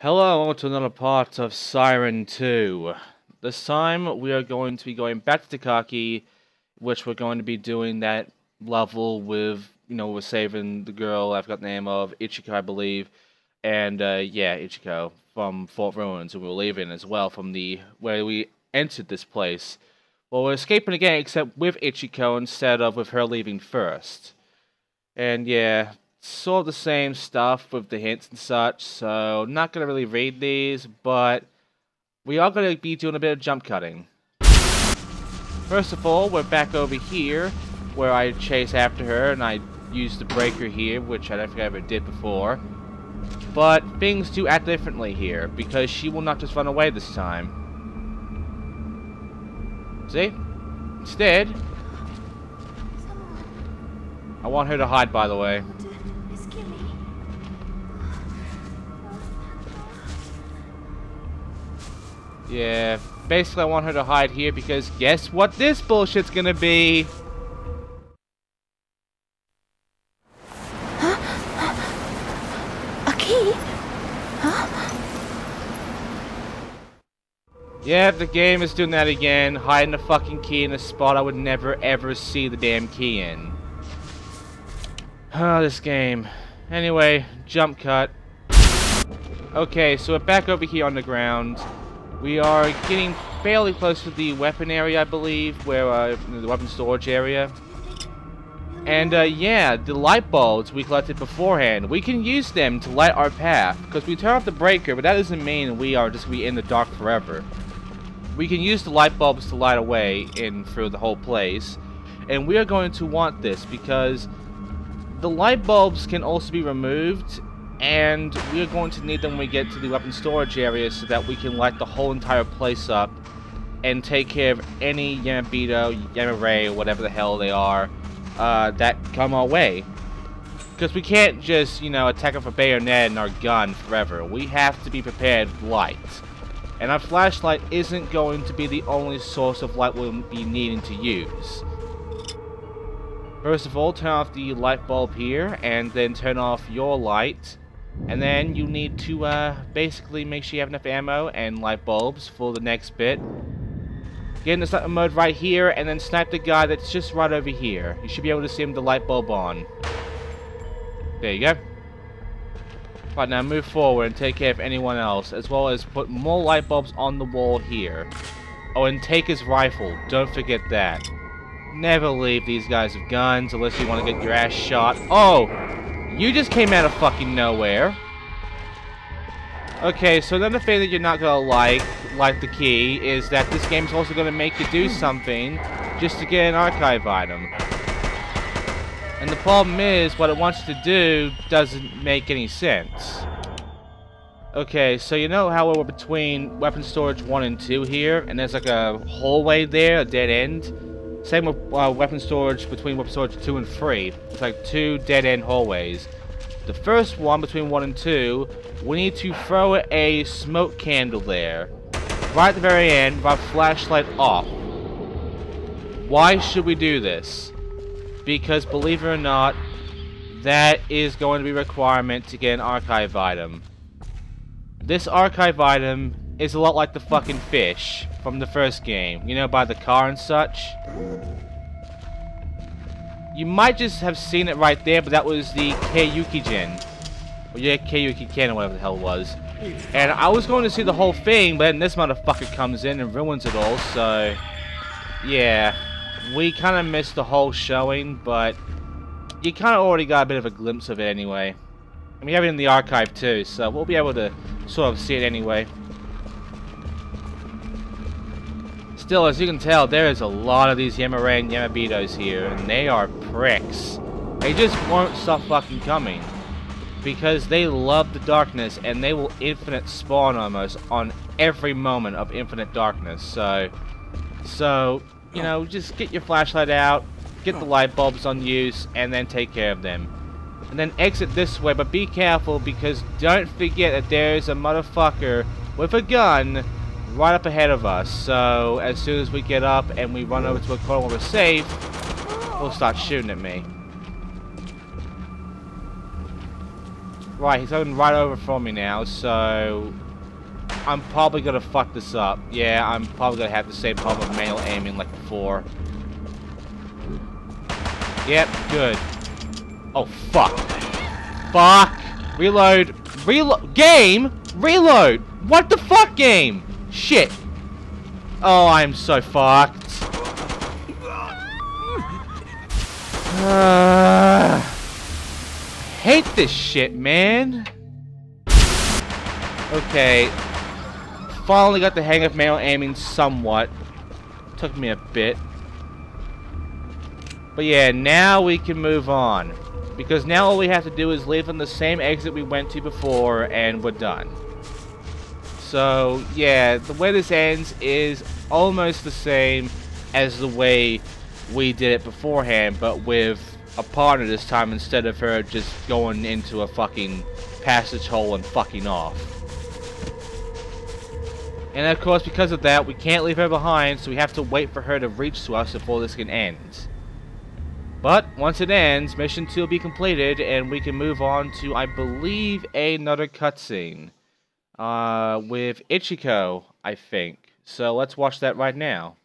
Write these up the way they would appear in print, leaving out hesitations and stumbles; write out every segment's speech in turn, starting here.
Hello, welcome to another part of Siren 2. This time we are going to be going back to Takaki, which we're going to be doing that level with, we're saving the girl, I forgot the name of, Ichiko I believe, and yeah, Ichiko from Fort Ruins, and we're leaving as well from where we entered this place. Well, we're escaping again, except with Ichiko instead of with her leaving first. And yeah, sort of the same stuff with the hints and such, so not going to really read these, but we are going to be doing a bit of jump cutting. First of all, we're back over here, where I chase after her, and I use the breaker here, which I don't think I ever did before. But things do act differently here, because she will not just run away this time. See? Instead, I want her to hide, by the way. Yeah, basically I want her to hide here because guess what this bullshit's gonna be? A key? Huh? Yeah, the game is doing that again, hiding the fucking key in a spot I would never ever see the damn key in. Oh, this game. Anyway, jump cut. Okay, so we're back over here on the ground. We are getting fairly close to the weapon area, I believe, where the weapon storage area. And yeah, the light bulbs we collected beforehand, we can use them to light our path, because we turn off the breaker, but that doesn't mean we are just going to be in the dark forever. We can use the light bulbs to light a way in through the whole place, and we are going to want this because the light bulbs can also be removed, and we are going to need them when we get to the weapon storage area so that we can light the whole entire place up and take care of any Yamibito, Yamirei, or whatever the hell they are, that come our way. Because we can't just, attack them with a bayonet and our gun forever. We have to be prepared with light. And our flashlight isn't going to be the only source of light we'll be needing to use. First of all, turn off the light bulb here, and then turn off your light. And then you need to basically make sure you have enough ammo and light bulbs for the next bit. Get in the sniper mode right here, and then snipe the guy that's just right over here. You should be able to see him with the light bulb on. There you go. Right, now move forward and take care of anyone else, as well as put more light bulbs on the wall here. Oh, and take his rifle. Don't forget that. Never leave these guys with guns unless you want to get your ass shot. Oh! You just came out of fucking nowhere. Okay, so another thing that you're not gonna like the key, is that this game's also gonna make you do something just to get an archive item. And the problem is, what it wants you to do doesn't make any sense. Okay, so you know how we're between weapon storage 1 and 2 here, and there's like a hallway there, a dead end? Same with weapon storage between weapon storage 2 and 3. It's like 2 dead-end hallways. The first one, between 1 and 2, we need to throw a smoke candle there. Right at the very end, with our flashlight off. Why should we do this? Because, believe it or not, that is going to be a requirement to get an archive item. This archive item is a lot like the fucking fish from the first game, by the car and such. You might just have seen it right there, but that was the Kyuki-jin. Or yeah, Kyuki-ken or whatever the hell it was. And I was going to see the whole thing, but then this motherfucker comes in and ruins it all, so yeah. We kind of missed the whole showing, but you kind of already got a bit of a glimpse of it anyway. And we have it in the archive too, so we'll be able to sort of see it anyway. Still, as you can tell, there is a lot of these Yamirei and Yamibitos here, and they are pricks. They just won't stop fucking coming. Because they love the darkness, and they will infinite spawn almost on every moment of infinite darkness. So, just get your flashlight out, get the light bulbs on use, and then take care of them. And then exit this way, but be careful, because don't forget that there's a motherfucker with a gun right up ahead of us. So as soon as we get up and we run over to a corner where we're safe, we'll start shooting at me. Right, he's coming right over from me now, so... I'm probably gonna fuck this up. Yeah, I'm probably gonna have the same problem with manual aiming like before. Yep, good. Oh, fuck. Fuck! Reload! Reload! Game! Reload! What the fuck, game? Shit! Oh, I'm so fucked. Hate this shit, man. Okay. Finally got the hang of manual aiming somewhat. Took me a bit. But yeah, now we can move on. Because now all we have to do is leave on the same exit we went to before, and we're done. So, yeah, the way this ends is almost the same as the way we did it beforehand, but with a partner this time instead of her just going into a fucking passage hole and fucking off. And of course, because of that, we can't leave her behind, so we have to wait for her to reach to us before this can end. But once it ends, mission 2 will be completed, and we can move on to, I believe, another cutscene. With Ichiko, I think. So let's watch that right now.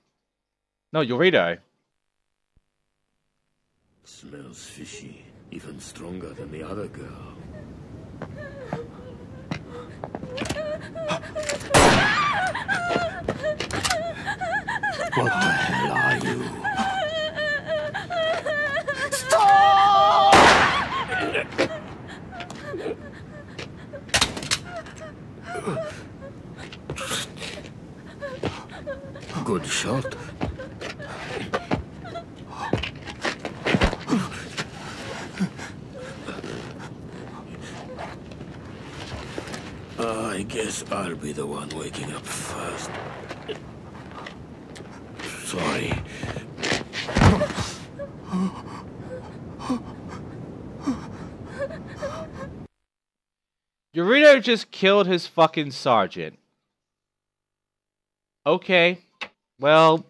No, Yorito. Smells fishy, even stronger than the other girl. What the hell are you? Stop! Good shot. I guess I'll be the one waking up first. Sorry. Yorito just killed his fucking sergeant. Okay. Well,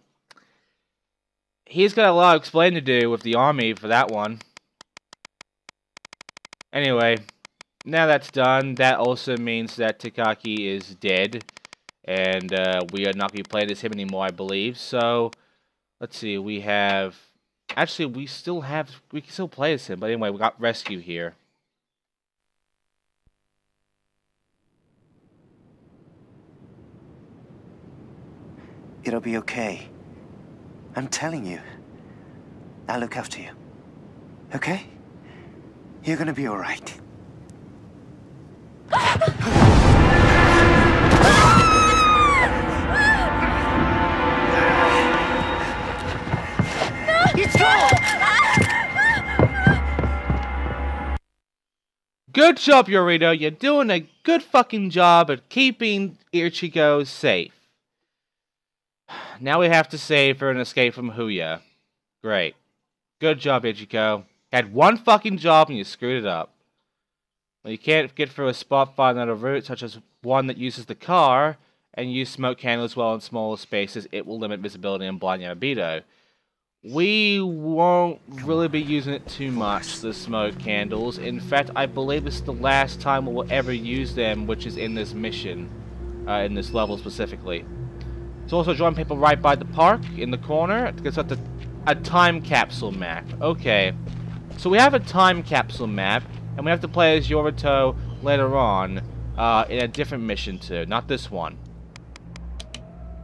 he's got a lot of explaining to do with the army for that one. Anyway, now that's done, that also means that Takaki is dead. And we are not going to be playing as him anymore, I believe. So, let's see, we have... Actually, we can still play as him. But anyway, we got Rescue here. It'll be okay. I'm telling you. I'll look after you. Okay? You're gonna be alright. Good job, Yorito. You're doing a good fucking job at keeping Ichiko safe. Now we have to save her and escape from Huya. Great. Good job, Ichiko. Had one fucking job and you screwed it up. When you can't get through a spot by another route, such as one that uses the car, and use smoke candles well in smaller spaces, it will limit visibility and blind Yamibito. We won't really be using it too much, the smoke candles. In fact, I believe this is the last time we'll ever use them, which is in this mission. In this level specifically. It's also drawing people right by the park, in the corner. It's got a time capsule map. Okay. So we have a time capsule map, and we have to play as Yorito later on, in a different mission too, not this one.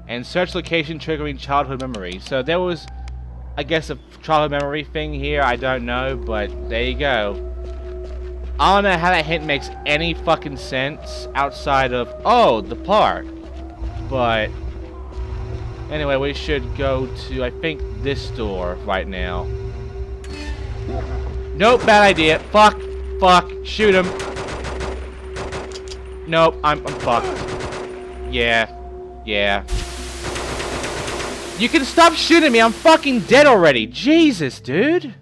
And search location triggering childhood memory. So there was, I guess, a childhood memory thing here, I don't know, but there you go. I don't know how that hint makes any fucking sense outside of, oh, the park. But, anyway, we should go to, I think, this door right now. Nope, bad idea. Fuck. Fuck. Shoot him. Nope, I'm fucked. Yeah. Yeah. You can stop shooting me. I'm fucking dead already. Jesus, dude.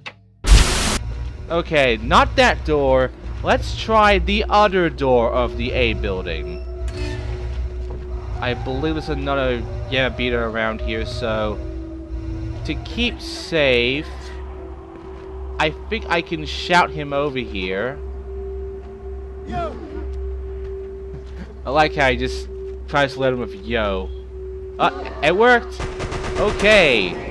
Okay, not that door. Let's try the other door of the A building. I believe there's another Yamibito around here, so... To keep safe... I think I can shout him over here. I like how he just tries to let him with yo. It worked! Okay.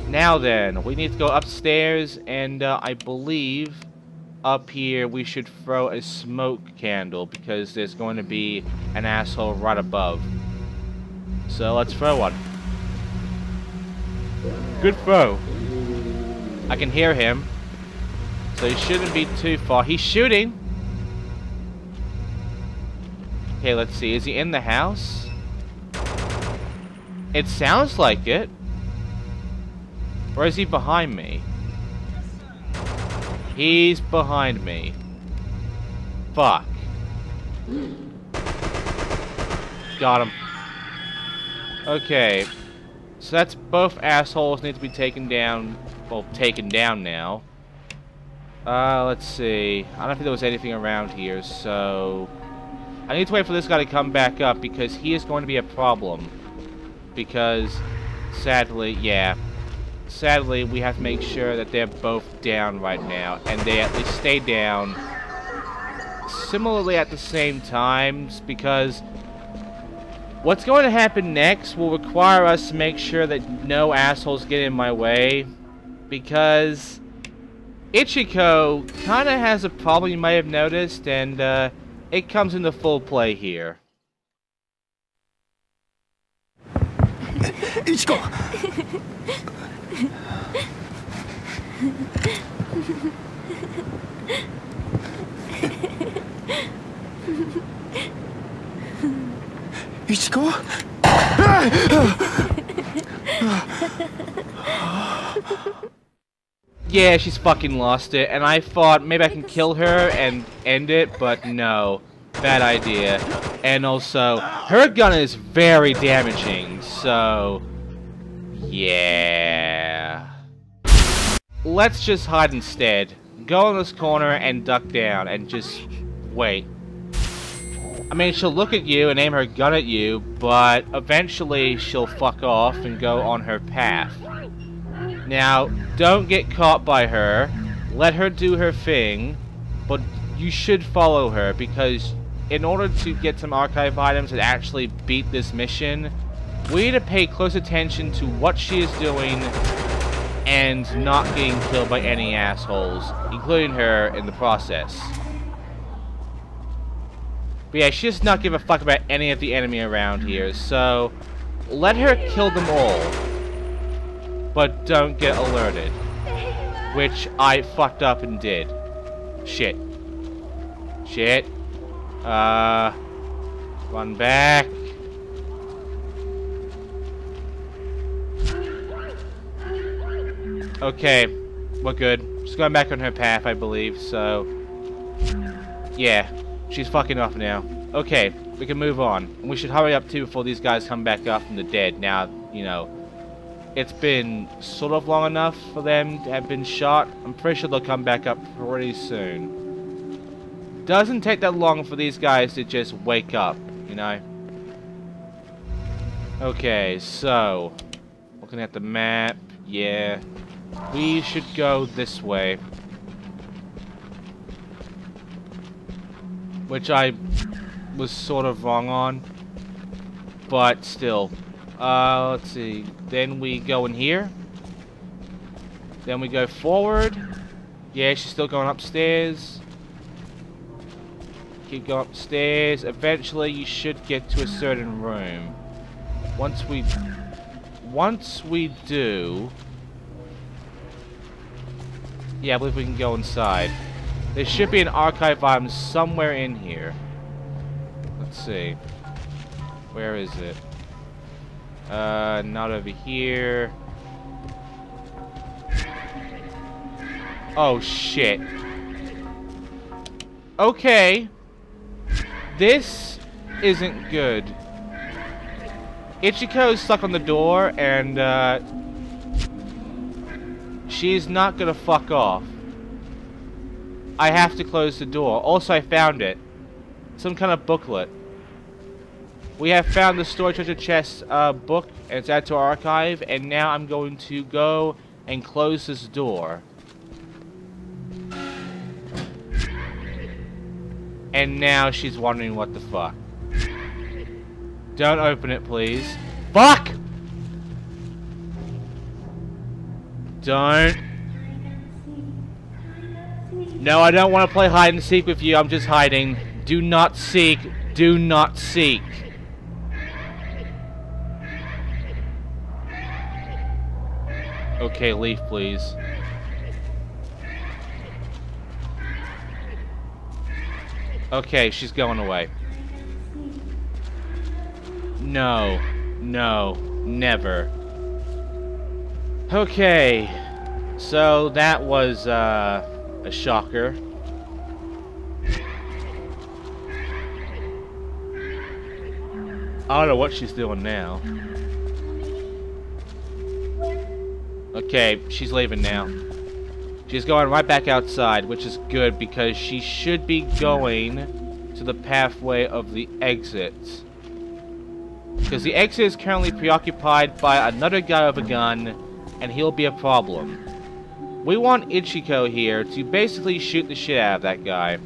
Now then, we need to go upstairs, and I believe up here we should throw a smoke candle because there's going to be an asshole right above. So let's throw one. Good throw. I can hear him, so he shouldn't be too far. He's shooting. Okay, let's see. Is he in the house? It sounds like it. Or is he behind me? He's behind me. Fuck. Got him. Okay. So that's both assholes need to be taken down. Well, taken down now. Let's see. I don't think there was anything around here, so... I need to wait for this guy to come back up because he is going to be a problem. Because, sadly, yeah. Sadly, we have to make sure that they're both down right now. And they at least stay down similarly at the same times. Because what's going to happen next will require us to make sure that no assholes get in my way. Because Ichiko kind of has a problem you might have noticed. And, it comes into full play here. Ichiko! Ichiko? Yeah, she's fucking lost it, and I thought maybe I can kill her and end it, but no. Bad idea. And also, her gun is very damaging, so... yeah... Let's just hide instead. Go in this corner and duck down and just wait. I mean, she'll look at you and aim her gun at you, but eventually she'll fuck off and go on her path. Now, don't get caught by her. Let her do her thing, but you should follow her because in order to get some archive items and actually beat this mission, we need to pay close attention to what she is doing and not getting killed by any assholes, including her in the process. But yeah, she does not give a fuck about any of the enemy around here, so let her kill them all. But don't get alerted. Which I fucked up and did. Shit. Shit. Run back. Okay, we're good. She's going back on her path, I believe, so... yeah, she's fucking off now. Okay, we can move on. And we should hurry up, too, before these guys come back up from the dead. Now, you know, it's been sort of long enough for them to have been shot. I'm pretty sure they'll come back up pretty soon. Doesn't take that long for these guys to just wake up, you know? Okay, so... looking at the map, yeah... we should go this way. Which I was sort of wrong on. But still. Let's see. Then we go in here. Then we go forward. Yeah, she's still going upstairs. Keep going upstairs. Eventually you should get to a certain room. Once we do... yeah, I believe we can go inside. There should be an archive item somewhere in here. Let's see. Where is it? Not over here. Oh, shit. Okay. This isn't good. Ichiko is stuck on the door, and, she's not gonna fuck off. I have to close the door. Also, I found it. Some kind of booklet. We have found the Store Treasure Chest book, and it's added to our archive, and now I'm going to go and close this door. And now she's wondering what the fuck. Don't open it, please. Fuck! Don't. No, I don't want to play hide and seek with you. I'm just hiding. Do not seek. Do not seek. Okay, leave, please. Okay, she's going away. No. No. Never. Okay. So, that was, a shocker. I don't know what she's doing now. Okay, she's leaving now. She's going right back outside, which is good because she should be going to the pathway of the exit. Because the exit is currently preoccupied by another guy with a gun, and he'll be a problem. We want Ichiko here to basically shoot the shit out of that guy.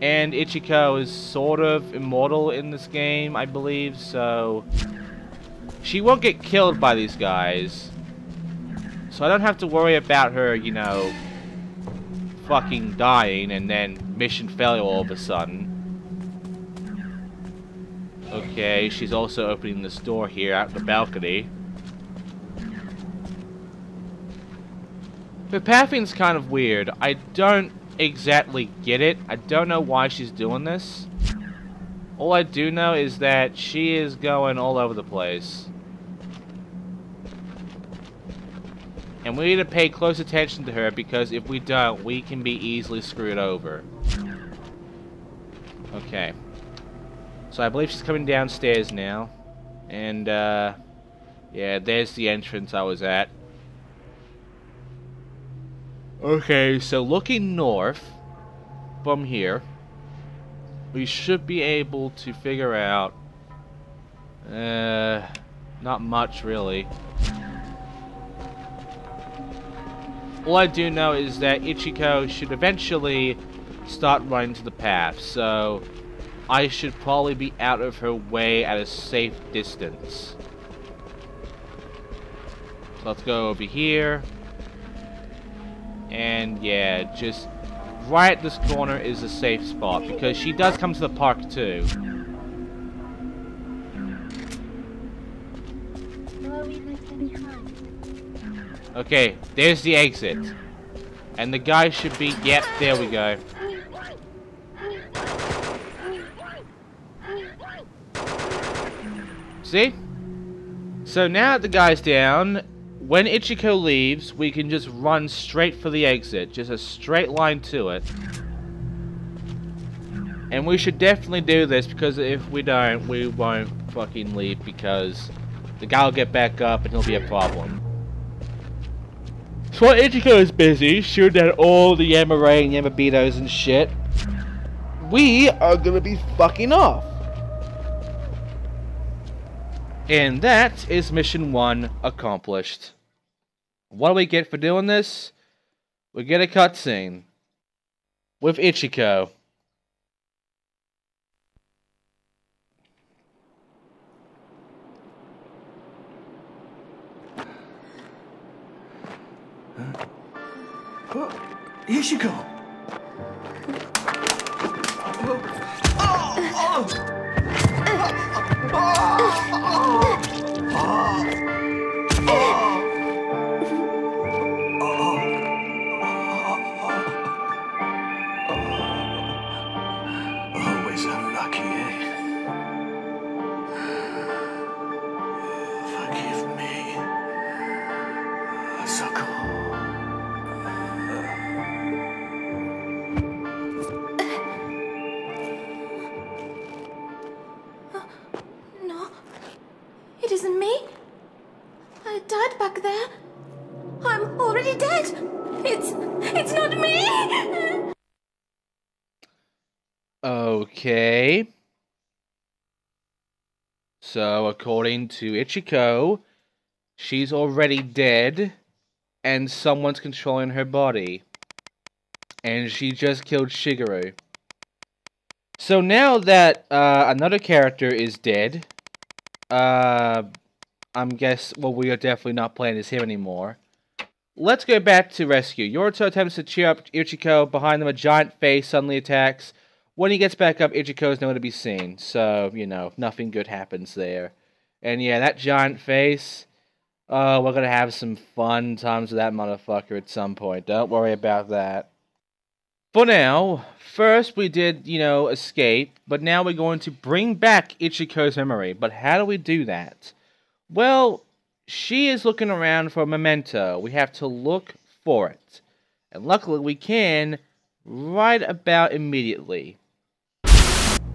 And Ichiko is sort of immortal in this game, I believe, so she won't get killed by these guys. So I don't have to worry about her, you know, fucking dying and then mission failure all of a sudden. Okay, she's also opening this door here out the balcony. The pathing's kind of weird. I don't exactly get it. I don't know why she's doing this. All I do know is that she is going all over the place. And we need to pay close attention to her because if we don't, we can be easily screwed over. Okay. So I believe she's coming downstairs now. And, yeah, there's the entrance I was at. Okay, so looking north from here, we should be able to figure out, not much really. All I do know is that Ichiko should eventually start running to the path, so I should probably be out of her way at a safe distance. So let's go over here. And yeah, just right at this corner is a safe spot because she does come to the park too. Okay, there's the exit. And the guy should be... Yep, there we go. See? So now that the guy's down, when Ichiko leaves, we can just run straight for the exit. Just a straight line to it. And we should definitely do this because if we don't, we won't fucking leave because the guy will get back up and he'll be a problem. So while Ichiko is busy shooting at all the Yamirei and Yamibitos and shit, we are gonna be fucking off. And that is mission 1 accomplished. What do we get for doing this? We get a cutscene with Ichiko. Ichiko! Always unlucky, eh? Forgive me, Asako. No, it isn't me. I died back there. I'm already dead. It's not me. Okay. So, according to Ichiko, she's already dead, and someone's controlling her body. And she just killed Shigeru. So now that another character is dead, we are definitely not playing as him anymore. Let's go back to rescue. Yorito attempts to cheer up Ichiko. Behind them, a giant face suddenly attacks. When he gets back up, Ichiko is nowhere to be seen. So, you know, nothing good happens there. And yeah, that giant face, we're going to have some fun times with that motherfucker at some point. Don't worry about that. For now, first we did, you know, escape. But now we're going to bring back Ichiko's memory. But how do we do that? Well, she is looking around for a memento. We have to look for it. And luckily we can right about immediately.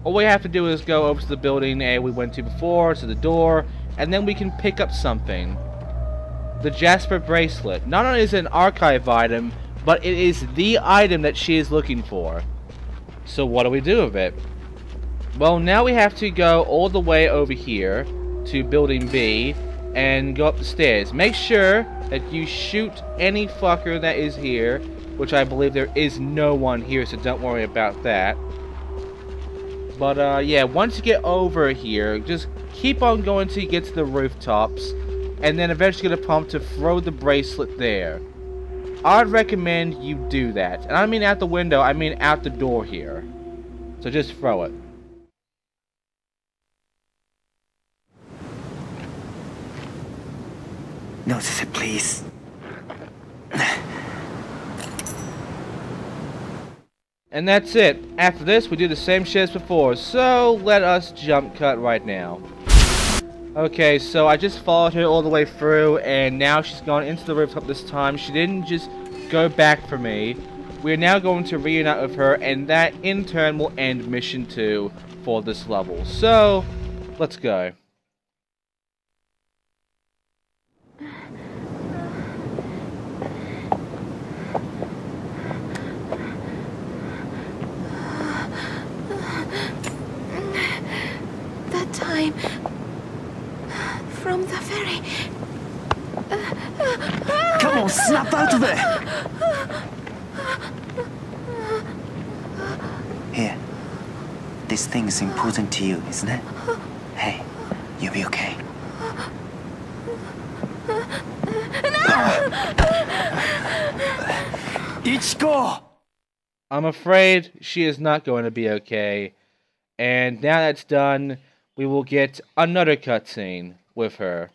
All we have to do is go over to the building we went to before, to the door, and then we can pick up something. The Jasper bracelet. Not only is it an archive item, but it is the item that she is looking for. So what do we do with it? Well, now we have to go all the way over here to building B and go up the stairs. Make sure that you shoot any fucker that is here, which I believe there is no one here, so don't worry about that. But yeah, once you get over here, just keep on going till you get to the rooftops, and then eventually get a prompt to throw the bracelet there. I'd recommend you do that. And I don't mean out the window, I mean out the door here. So just throw it. Notice it, please. And that's it. After this, we do the same shit as before. So, let us jump cut right now. Okay, so I just followed her all the way through, and now she's gone into the rooftop this time. She didn't just go back for me. We are now going to reunite with her, and that in turn will end mission 2 for this level. So, let's go. Time from the ferry. Come on, snap out of it! Here. This thing is important to you, isn't it? Hey, you'll be okay. Ichiko! I'm afraid she is not going to be okay. And now that's done, we will get another cutscene with her.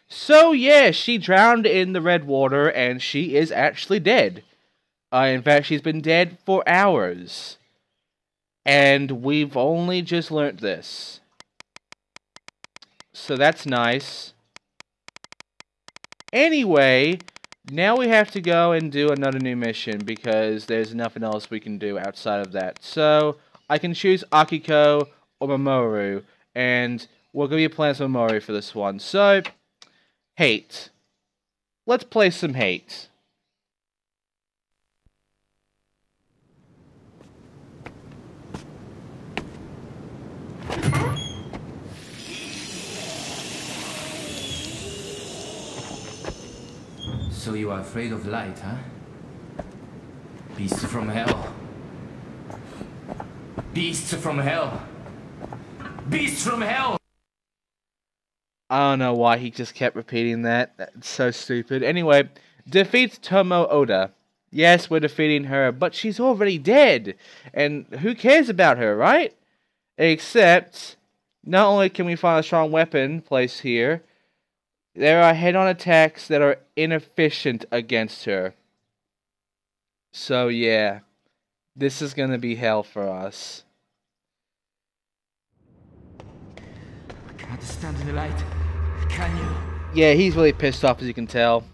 So yeah, she drowned in the red water, and she is actually dead. In fact, she's been dead for hours. And we've only just learnt this. So that's nice. Anyway, now we have to go and do another new mission, because there's nothing else we can do outside of that. So, I can choose Akiko or Mamoru, and we're going to be playing some Mamoru for this one. So, hate. Let's play some hate. So you are afraid of light, huh? Beasts from hell. Beasts from hell. Beasts from hell! I don't know why he just kept repeating that. That's so stupid. Anyway, defeats Tomo Oda. Yes, we're defeating her, but she's already dead. And who cares about her, right? Except, not only can we find a strong weapon placed here, there are head-on attacks that are inefficient against her. So yeah, this is gonna be hell for us. I can't stand in the light. Can you? Yeah, he's really pissed off, as you can tell.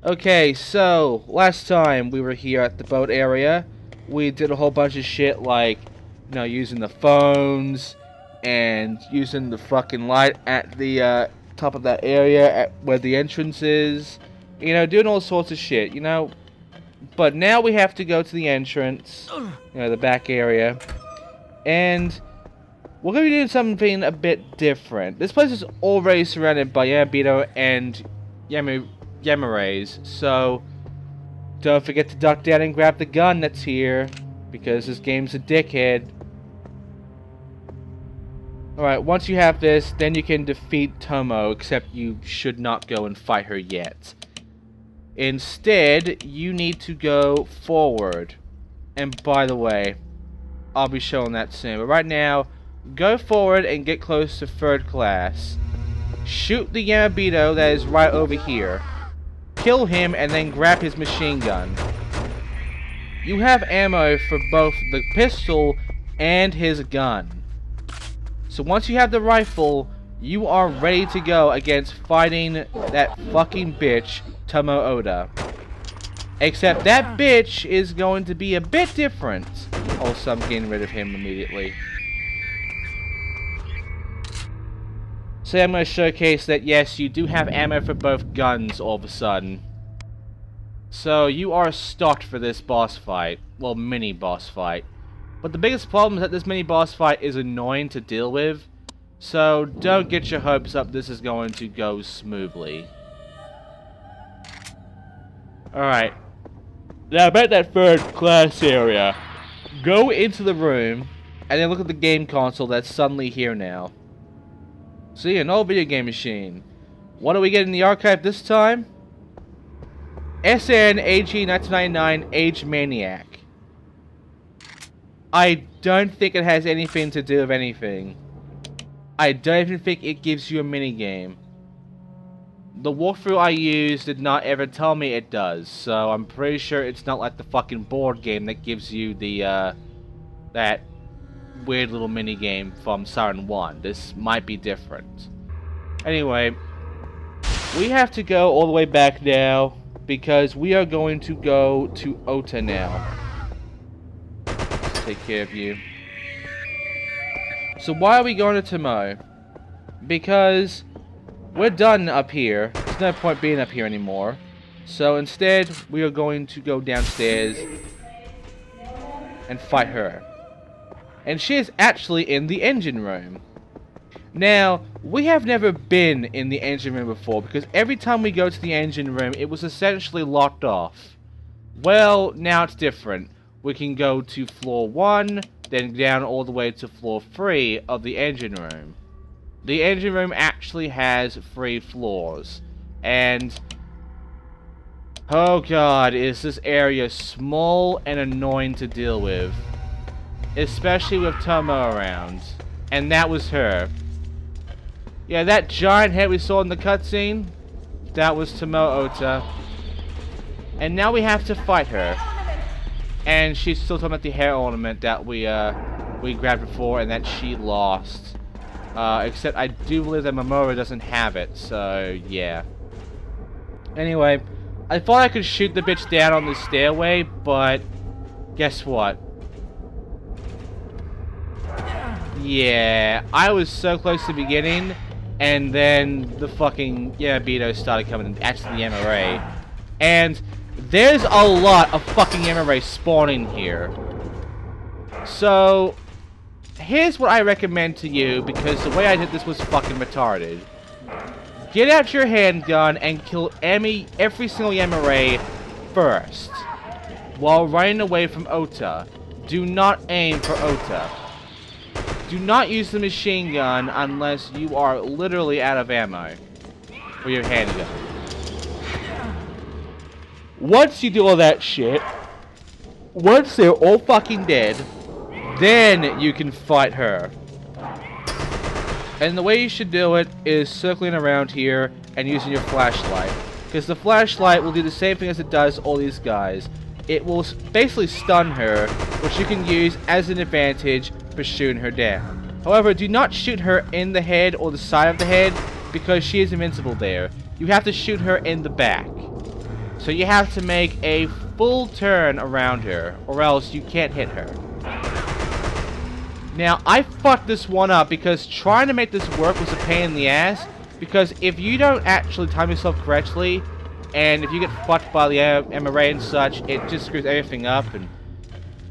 Okay, so, last time we were here at the boat area, we did a whole bunch of shit like, you know, using the phones, and using the fucking light at the top of that area where the entrance is. You know, doing all sorts of shit, you know. But now we have to go to the entrance, you know, the back area. And we're going to be doing something a bit different. This place is already surrounded by Yamibitos and Yamirei's. So, don't forget to duck down and grab the gun that's here. Because this game's a dickhead. Alright, once you have this, then you can defeat Tomo. Except you should not go and fight her yet. Instead, you need to go forward. And by the way, I'll be showing that soon. But right now, go forward and get close to third class. Shoot the Yamibito that is right over here. Kill him and then grab his machine gun. You have ammo for both the pistol and his gun. So once you have the rifle, you are ready to go against fighting that fucking bitch, Tomo Oda. Except that bitch is going to be a bit different. Also, I'm getting rid of him immediately. So I'm going to showcase that yes, you do have ammo for both guns all of a sudden. So you are stocked for this boss fight. Well, mini boss fight. But the biggest problem is that this mini boss fight is annoying to deal with. So don't get your hopes up this is going to go smoothly. Alright. Now about that third class area. Go into the room and then look at the game console that's suddenly here now. See, an old video game machine. What do we get in the archive this time? SN AG 1999 Age Maniac. I don't think it has anything to do with anything. I don't even think it gives you a minigame. The walkthrough I used did not ever tell me it does, so I'm pretty sure it's not like the fucking board game that gives you the, that weird little minigame from Siren 1. This might be different. Anyway, we have to go all the way back now, because we are going to go to Ota now. Let's take care of you. So why are we going to Tomo? Because we're done up here. There's no point being up here anymore. So instead, we are going to go downstairs and fight her. And she is actually in the engine room. Now, we have never been in the engine room before, because every time we go to the engine room, it was essentially locked off. Well, now it's different. We can go to floor 1, then down all the way to floor 3 of the engine room. The engine room actually has 3 floors. And, oh god, is this area small and annoying to deal with. Especially with Tomo around. And that was her. Yeah, that giant head we saw in the cutscene, that was Tomo Ota. And now we have to fight her. And she's still talking about the hair ornament that we grabbed before and that she lost. Except I do believe that Mamoru doesn't have it, so yeah. Anyway, I thought I could shoot the bitch down on the stairway, but guess what? Yeah, I was so close to the beginning, and then the fucking Yamibitos started coming, actually the Yamirei. And there's a lot of fucking Yamirei spawning here. So, here's what I recommend to you, because the way I did this was fucking retarded. Get out your handgun and kill every single Yamirei first, while running away from Ota. Do not aim for Ota. Do not use the machine gun unless you are literally out of ammo for your handgun. Once you do all that shit, once they're all fucking dead, then you can fight her. And the way you should do it is circling around here and using your flashlight. Because the flashlight will do the same thing as it does all these guys. It will basically stun her, which you can use as an advantage for shooting her down. However, do not shoot her in the head or the side of the head, because she is invincible there. You have to shoot her in the back. So you have to make a full turn around her, or else you can't hit her. Now, I fucked this one up because trying to make this work was a pain in the ass, Because if you don't actually time yourself correctly, and if you get fucked by the Yamirei and such, it just screws everything up, and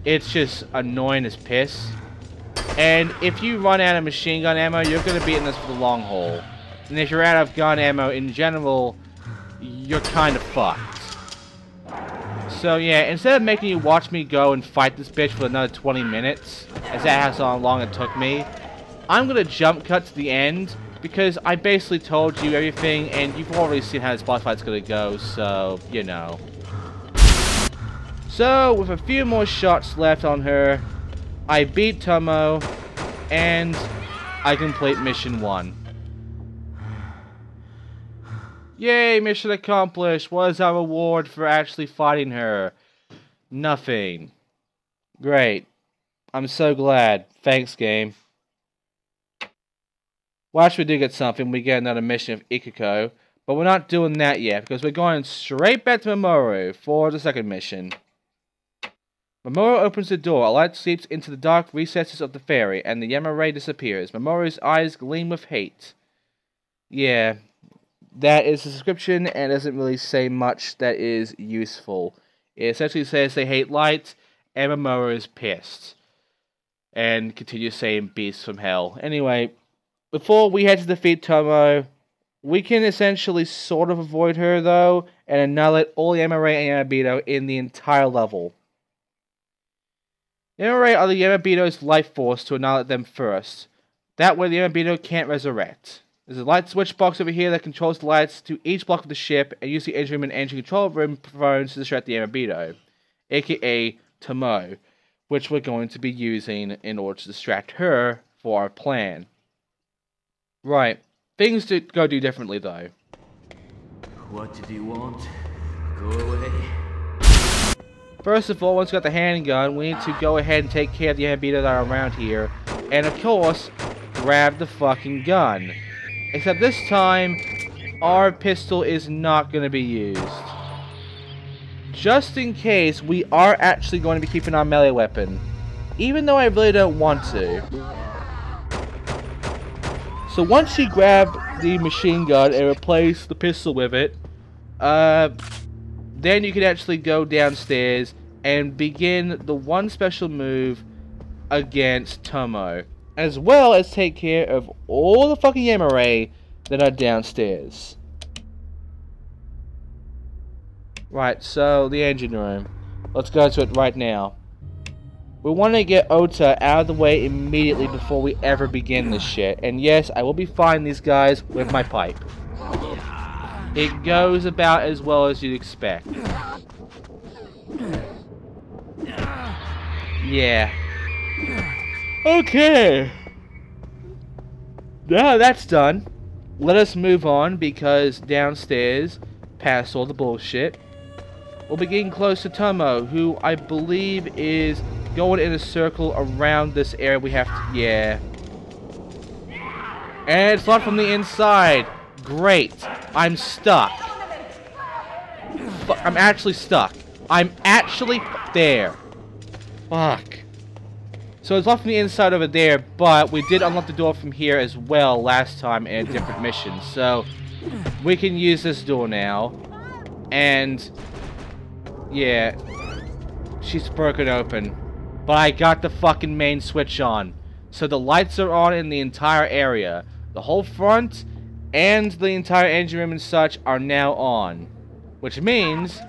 it's just annoying as piss. And if you run out of machine gun ammo, you're going to be in this for the long haul. And if you're out of gun ammo in general, you're kind of fucked. So yeah, instead of making you watch me go and fight this bitch for another 20 minutes, as that's how long it took me, I'm going to jump cut to the end, because I basically told you everything, and you've already seen how this boss fight's going to go, so, you know. So, with a few more shots left on her, I beat Tomo, and I complete mission 1. Yay, mission accomplished. What is our reward for actually fighting her? Nothing. Great. I'm so glad. Thanks, game. Well, actually, we do get something. We get another mission of Ichiko, but we're not doing that yet, because we're going straight back to Mamoru for the second mission. Mamoru opens the door, a light seeps into the dark recesses of the ferry, and the Yamirei disappears. Mamoru's eyes gleam with hate. Yeah, that is the description, and doesn't really say much that is useful. It essentially says they hate light, and Mamoru is pissed. And continues saying beasts from hell. Anyway, before we head to defeat Tomo, we can essentially sort of avoid her, though, and annihilate all Yamirei and Yamibito in the entire level. Yamirei are the Yamibito's life force to annihilate them first. That way the Yamibito can't resurrect. There's a light switch box over here that controls the lights to each block of the ship, and use the engine room and engine control room phones to distract the Yamibito, aka Tomo, which we're going to be using in order to distract her for our plan. Right, things to go do differently though. What do you want? Go away. First of all, once we got the handgun, we need to go ahead and take care of the Yamibito that are around here, and of course, grab the fucking gun. Except this time, our pistol is not going to be used. Just in case, we are actually going to be keeping our melee weapon, even though I really don't want to. So once you grab the machine gun and replace the pistol with it, then you can actually go downstairs and begin the one special move against Tomo, as well as take care of all the fucking Yamirei that are downstairs. Right, so the engine room. Let's go to it right now. We want to get Ota out of the way immediately before we ever begin this shit. And yes, I will be fighting these guys with my pipe. It goes about as well as you'd expect. Yeah. Okay. Now that's done, let us move on, because downstairs, past all the bullshit, we'll be getting close to Tomo, who I believe is going in a circle around this area. We have to, yeah. And it's locked from the inside. Great. I'm stuck. I'm actually stuck. I'm actually there. Fuck. So it's locked from the inside over there, but we did unlock the door from here as well last time in a different mission. So we can use this door now. And yeah, she's broken open. But I got the fucking main switch on. So the lights are on in the entire area. The whole front and the entire engine room and such are now on. Which means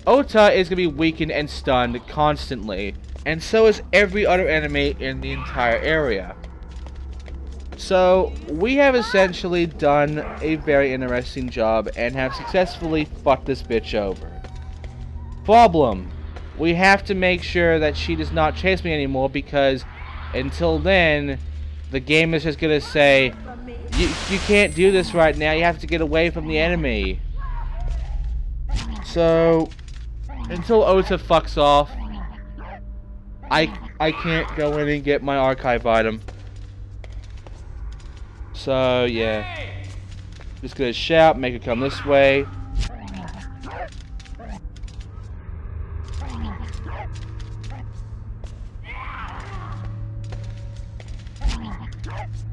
Ota is going to be weakened and stunned constantly. And so is every other enemy in the entire area. So we have essentially done a very interesting job and have successfully fucked this bitch over. Problem. We have to make sure that she does not chase me anymore, because until then, the game is just going to say, you can't do this right now, you have to get away from the enemy. So, until Ota fucks off, I can't go in and get my archive item. So, yeah. Just going to shout, make her come this way.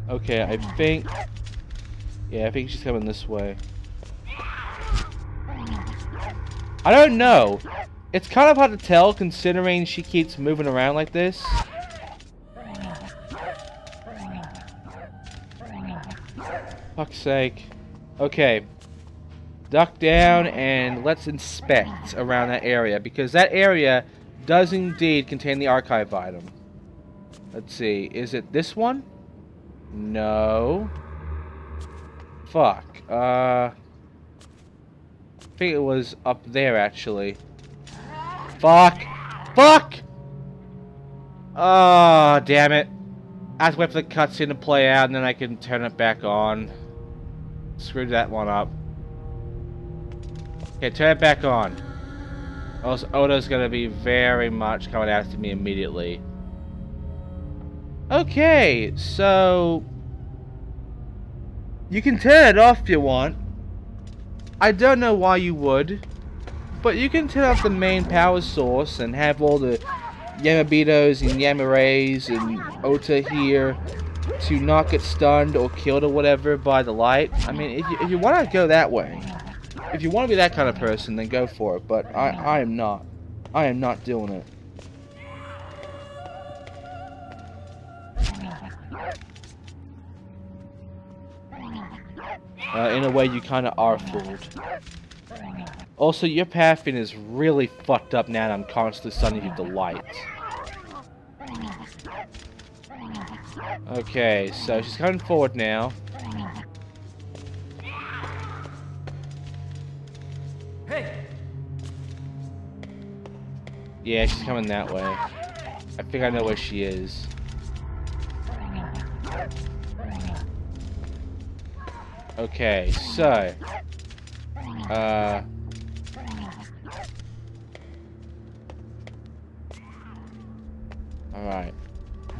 Okay, I think... Yeah, I think she's coming this way. I don't know. It's kind of hard to tell considering she keeps moving around like this. Fuck's sake. Okay. Duck down and let's inspect around that area, because that area does indeed contain the archive item. Let's see. Is it this one? No. Fuck. I think it was up there, actually. Fuck! Fuck! Oh, damn it. I have to wait for the cutscene to play out, and then I can turn it back on. Screwed that one up. Okay, turn it back on. Also, Oda's gonna be very much coming after me immediately. Okay, so... you can turn it off if you want. I don't know why you would, but you can turn off the main power source and have all the Yamibitos and Yamireis and Ota here to not get stunned or killed or whatever by the light. I mean, if you want to go that way, if you want to be that kind of person, then go for it, but I am not. I am not doing it. In a way, you kind of are fooled. Also, your pathing is really fucked up now that I'm constantly stunning you with the light. Okay, so she's coming forward now. Hey! Yeah, she's coming that way. I think I know where she is. Okay, so... alright.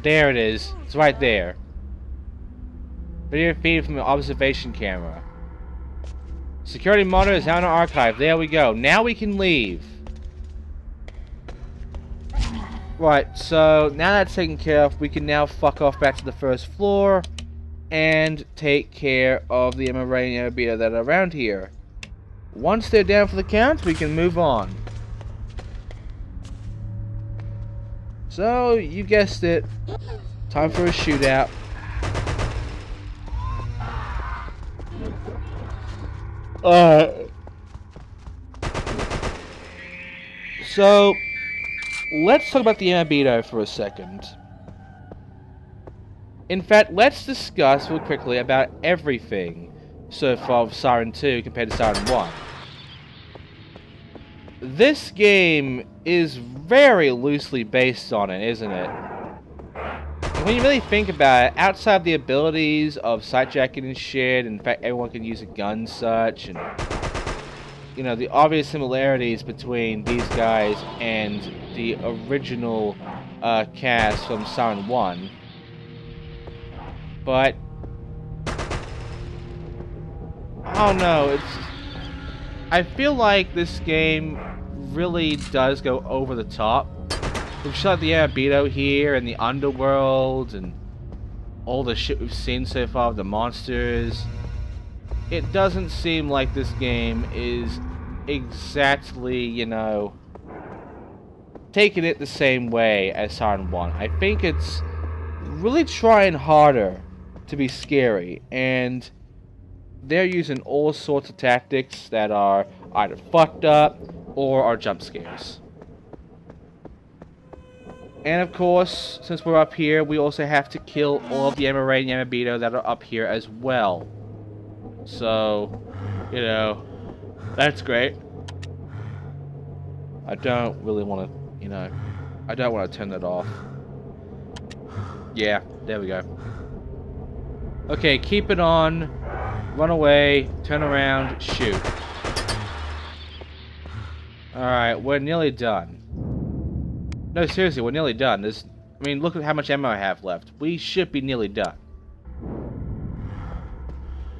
There it is. It's right there. Video feed from the observation camera. Security monitor is now in our archive. There we go. Now we can leave. Right, so now that's taken care of, we can now fuck off back to the first floor and take care of the Yamirei and Yamibito that are around here. Once they're down for the count, we can move on. So, you guessed it. Time for a shootout. So, let's talk about the Yamibito for a second. In fact, let's discuss real quickly about everything so far of Siren 2 compared to Siren 1. This game is very loosely based on it, isn't it? When you really think about it, outside of the abilities of sightjacking and shit, in fact everyone can use a gun and such, and you know, the obvious similarities between these guys and the original cast from Siren 1. But I don't know, I feel like this game really does go over the top. We've shot the Yamibito here and the underworld and all the shit we've seen so far of the monsters. It doesn't seem like this game is exactly, you know, taking it the same way as Siren 1. I think it's really trying harder to be scary, and they're using all sorts of tactics that are either fucked up or are jump scares. And of course, since we're up here, we also have to kill all of the Yamirei and Yamibito that are up here as well. So, you know, that's great. I don't really want to, you know, I don't want to turn that off. Yeah, there we go. Okay, keep it on. Run away, turn around, shoot. Alright, we're nearly done. No, seriously, we're nearly done. I mean, look at how much ammo I have left. We should be nearly done.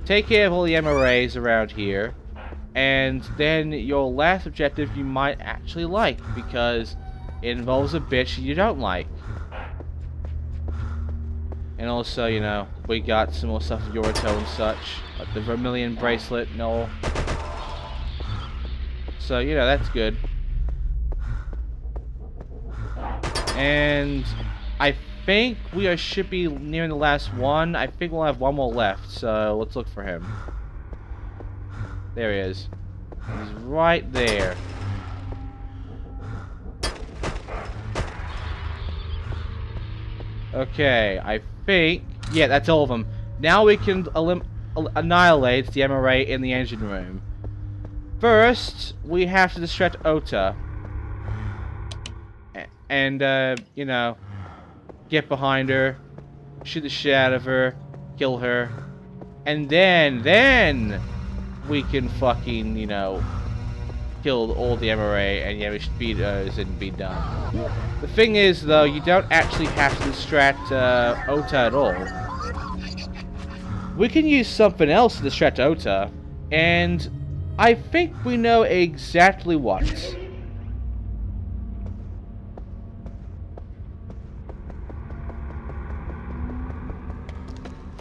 Take care of all the Yamireis around here, and then your last objective you might actually like, because it involves a bitch you don't like. And And also, you know, we got some more stuff with Yorito and such. Like the Vermilion bracelet and all. So, you know, that's good. And I think we should be nearing the last one. I think we'll have one more left, so let's look for him. There he is. He's right there. Okay, I think... Yeah, that's all of them. Now we can annihilate the Yamirei in the engine room. First, we have to distract Ota. And, you know, get behind her, shoot the shit out of her, kill her, and then we can fucking, you know, kill all the Yamirei and Yamibitos and be done. The thing is, though, you don't actually have to distract Ota at all. We can use something else to distract Ota, and I think we know exactly what.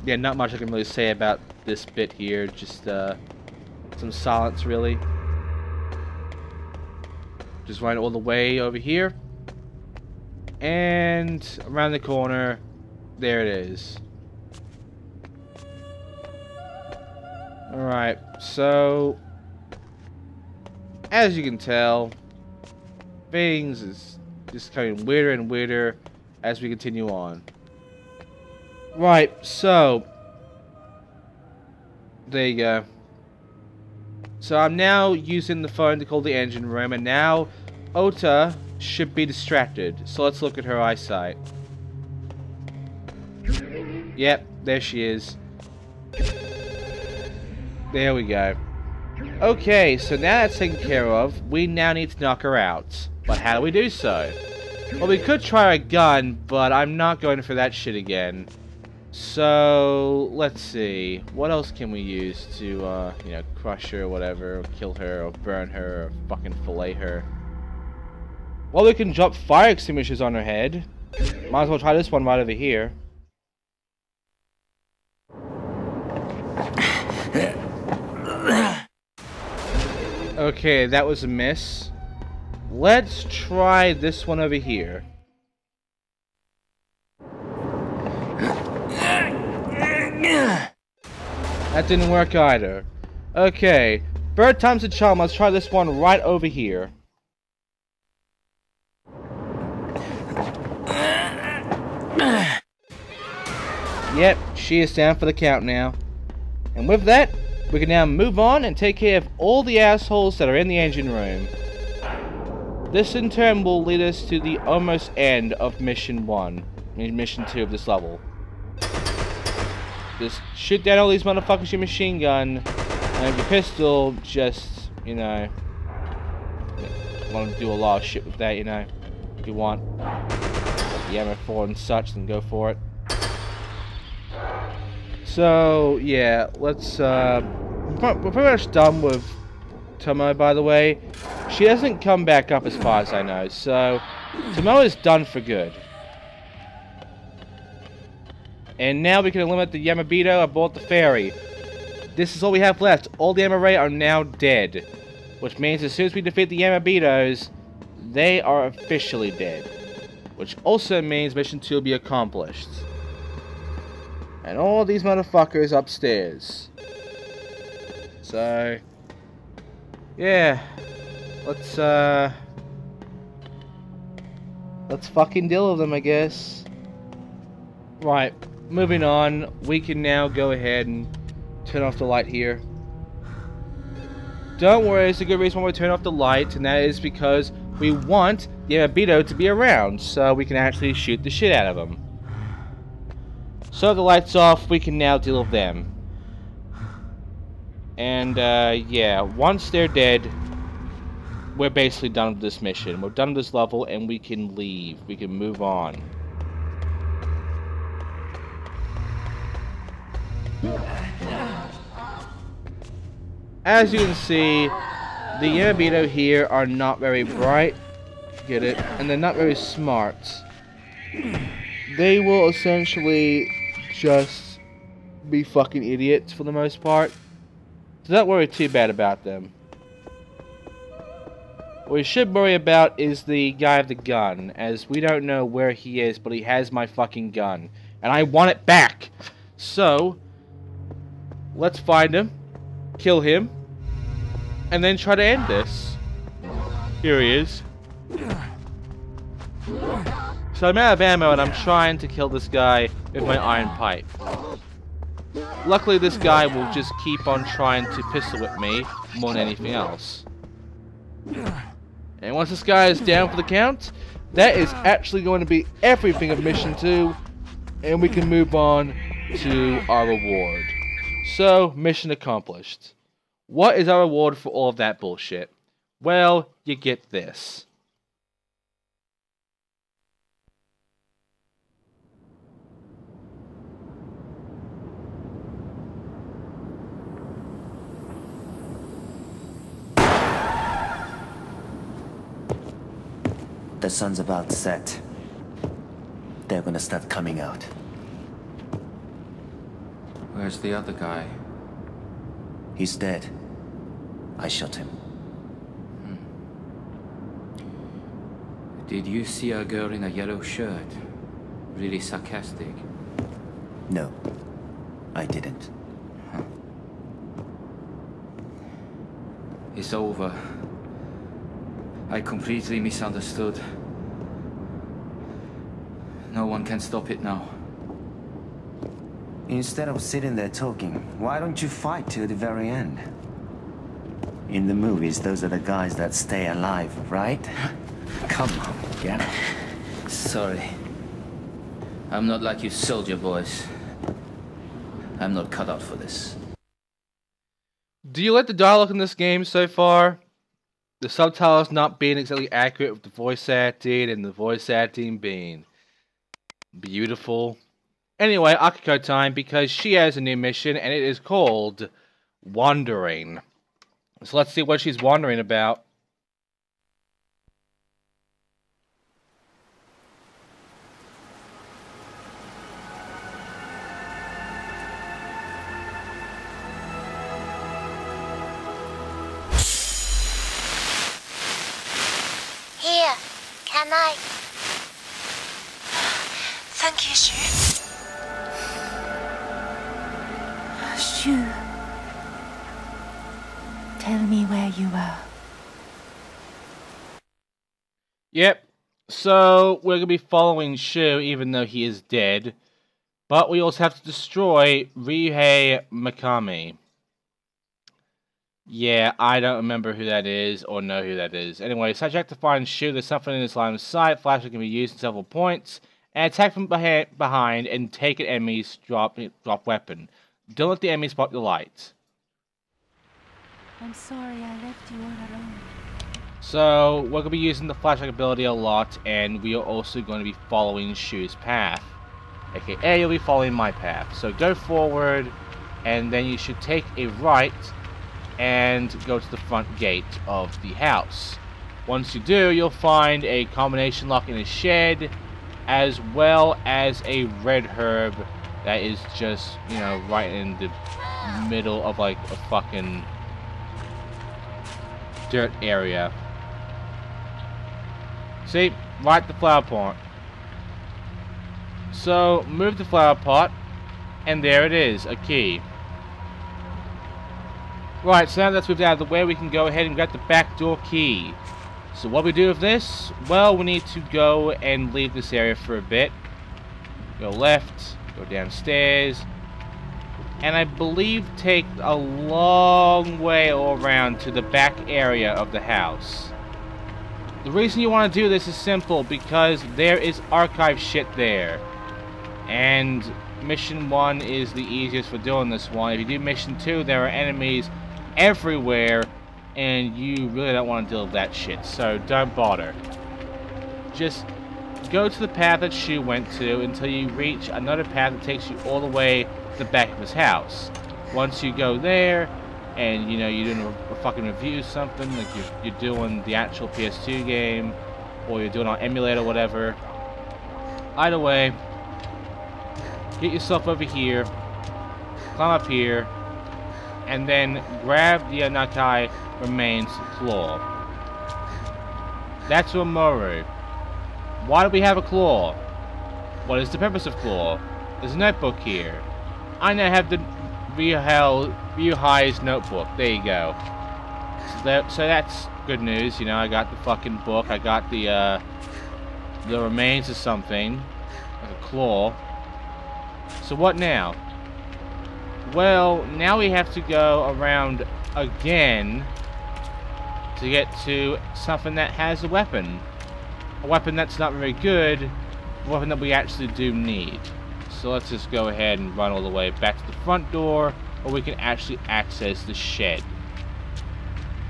Yeah, not much I can really say about this bit here, just some silence really. Just run all the way over here. And around the corner, there it is. Alright, so as you can tell, things is just becoming weirder and weirder as we continue on. Right, so there you go. So I'm now using the phone to call the engine room, and now Ota should be distracted. So let's look at her eyesight. Yep, there she is. There we go. Okay, so now that's taken care of, we now need to knock her out. But how do we do so? Well, we could try a gun, but I'm not going for that shit again. So, let's see. What else can we use to, you know, crush her or whatever, or kill her, or burn her, or fucking fillet her? Well, we can drop fire extinguishers on her head. Might as well try this one right over here. Okay, that was a miss. Let's try this one over here. That didn't work either. Okay, third time's a charm. Let's try this one right over here. Yep, she is down for the count now. And with that, we can now move on and take care of all the assholes that are in the engine room. This in turn will lead us to the almost end of mission 1. Mission 2 of this level. Just shoot down all these motherfuckers with your machine gun, and with your pistol, just, you know, want to do a lot of shit with that, you know, if you want. The ammo for and such, then go for it. So, yeah, let's, we're pretty much done with Tomo, by the way. She hasn't come back up as far as I know, so Tomo is done for good. And now we can eliminate the Yamibito aboard the ferry. This is all we have left. All the Yamirei are now dead. Which means as soon as we defeat the Yamibitos, they are officially dead. Which also means mission 2 will be accomplished. And all these motherfuckers upstairs. So, yeah. Let's fucking deal with them, I guess. Right. Moving on, we can now go ahead and turn off the light here. Don't worry, it's a good reason why we turn off the light, and that is because we want the Yamibito to be around, so we can actually shoot the shit out of them. So the light's off, we can now deal with them. And, yeah, once they're dead, we're basically done with this mission. We're done with this level, and we can leave. We can move on. As you can see, the Yamibito here are not very bright, get it, and they're not very smart. They will essentially just be fucking idiots for the most part. So don't worry too bad about them. What we should worry about is the guy with the gun, as we don't know where he is, but he has my fucking gun. And I want it back! So, let's find him, kill him, and then try to end this. Here he is. So I'm out of ammo and I'm trying to kill this guy with my iron pipe. Luckily this guy will just keep on trying to pistol whip me more than anything else. And once this guy is down for the count, that is actually going to be everything of mission 2, and we can move on to our reward. So, mission accomplished. What is our reward for all of that bullshit? Well, you get this. The sun's about to set. They're gonna start coming out. Where's the other guy? He's dead. I shot him. Did you see a girl in a yellow shirt? Really sarcastic. No, I didn't. It's over. I completely misunderstood. No one can stop it now. Instead of sitting there talking, why don't you fight till the very end? In the movies, those are the guys that stay alive, right? Come on, get it. Sorry. I'm not like you soldier boys. I'm not cut out for this. Do you like the dialogue in this game so far? The subtitles not being exactly accurate with the voice acting, and the voice acting being beautiful. Anyway, Akiko time, because she has a new mission, and it is called Wandering. So let's see what she's wandering about. Here, can I? Thank you, Shu. Shu, tell me where you are. Yep, so we're going to be following Shu even though he is dead. But we also have to destroy Ryuhei Mikami. Yeah, I don't remember who that is or know who that is. Anyway, subject to find Shu. There's something in this line of sight. Flashlight can be used in several points. And attack from behind and take an enemy's drop weapon. Don't let the enemy spot the light. I'm sorry I left you all alone. So, we're going to be using the flashlight ability a lot, and we are also going to be following Shu's path. AKA, you'll be following my path. So go forward, and then you should take a right and go to the front gate of the house. Once you do, you'll find a combination lock in a shed, as well as a red herb that is just, you know, right in the middle of like a fucking dirt area. See? Right at the flower pot. So, move the flower pot, and there it is, a key. Right, so now that's moved out of the way, we can go ahead and grab the back door key. So what we do with this? Well, we need to go and leave this area for a bit. Go left, go downstairs, and I believe take a long way all around to the back area of the house. The reason you want to do this is simple, because there is archive shit there. And mission 1 is the easiest for doing this one. If you do mission 2, there are enemies everywhere, and you really don't want to deal with that shit, so don't bother. Just go to the path that Shu went to until you reach another path that takes you all the way to the back of his house. Once you go there, and you know, you're doing a fucking review of something, like you're doing the actual PS2 game, or you're doing it on emulator or whatever. Either way, get yourself over here, climb up here, and then grab the Nakai remains claw. That's Umaru. Why do we have a claw? What is the purpose of claw? There's a notebook here. I now have the Ryuhei's notebook. There you go. So that's good news. You know, I got the fucking book. I got the remains of something, like a claw. So what now? Well, now we have to go around again to get to something that has a weapon. A weapon that's not very good, a weapon that we actually do need. So let's just go ahead and run all the way back to the front door, where we can actually access the shed.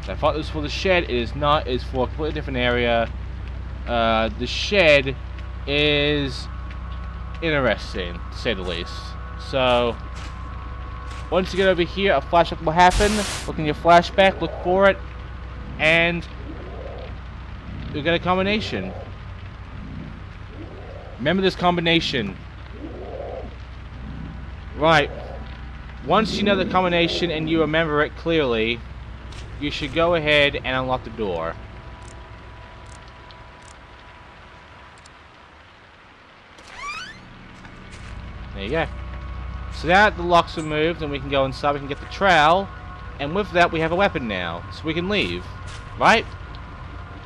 I thought this was for the shed. It is not. It's for a completely different area. The shed is interesting, to say the least. So, once you get over here, a flashback will happen. Look in your flashback, look for it, and you get a combination. Remember this combination. Right. Once you know the combination and you remember it clearly, you should go ahead and unlock the door. There you go. So now the locks are moved and we can go inside, we can get the trowel, and with that we have a weapon now, so we can leave. Right?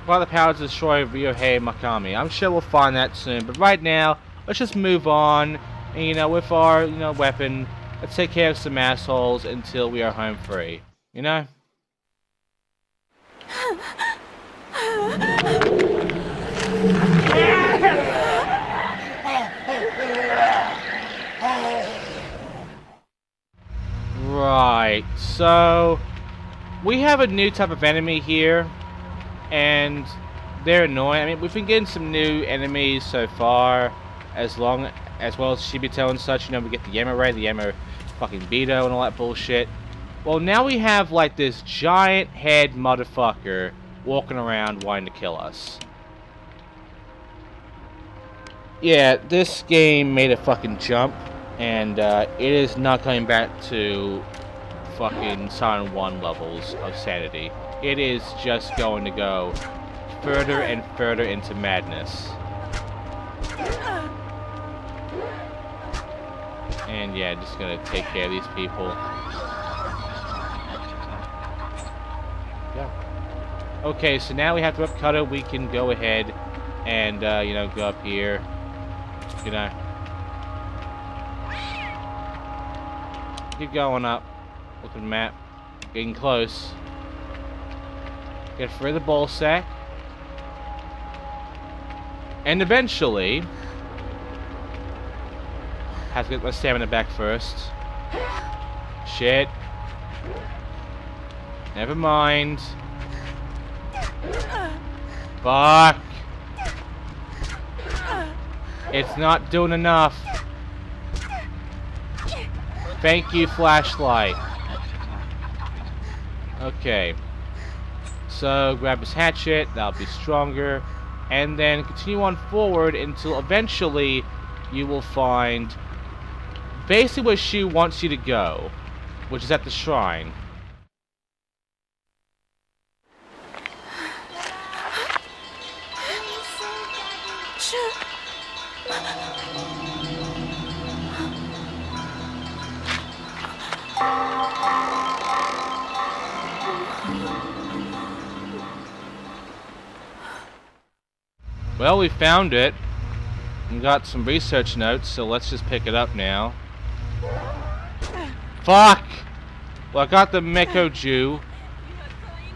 Well, the power to destroy Ryohei Makami. I'm sure we'll find that soon, but right now, let's just move on, and you know, with our, you know, weapon, let's take care of some assholes until we are home free. You know? Right, so we have a new type of enemy here, and they're annoying. I mean, we've been getting some new enemies so far, as well as Shibito and such. You know, we get the Yamirei, the Yamibitos, and all that bullshit. Well, now we have like this giant head motherfucker walking around wanting to kill us. Yeah, this game made a fucking jump, and it is not coming back to fucking Siren 1 levels of sanity. It is just going to go further and further into madness. And yeah, just gonna take care of these people. Yeah. Okay, so now we have to upcut it. We can go ahead and, you know, go up here. You know. Keep going up. Look at the map. Getting close. Get free of the ball sack. And eventually, have to get my stamina back first. Shit. Never mind. Fuck. It's not doing enough. Thank you, flashlight. Okay. So, grab his hatchet, that'll be stronger. And then continue on forward until eventually you will find basically where she wants you to go, which is at the shrine. Well, we found it. We got some research notes, so let's just pick it up now. Fuck! Well, I got the Mekoju.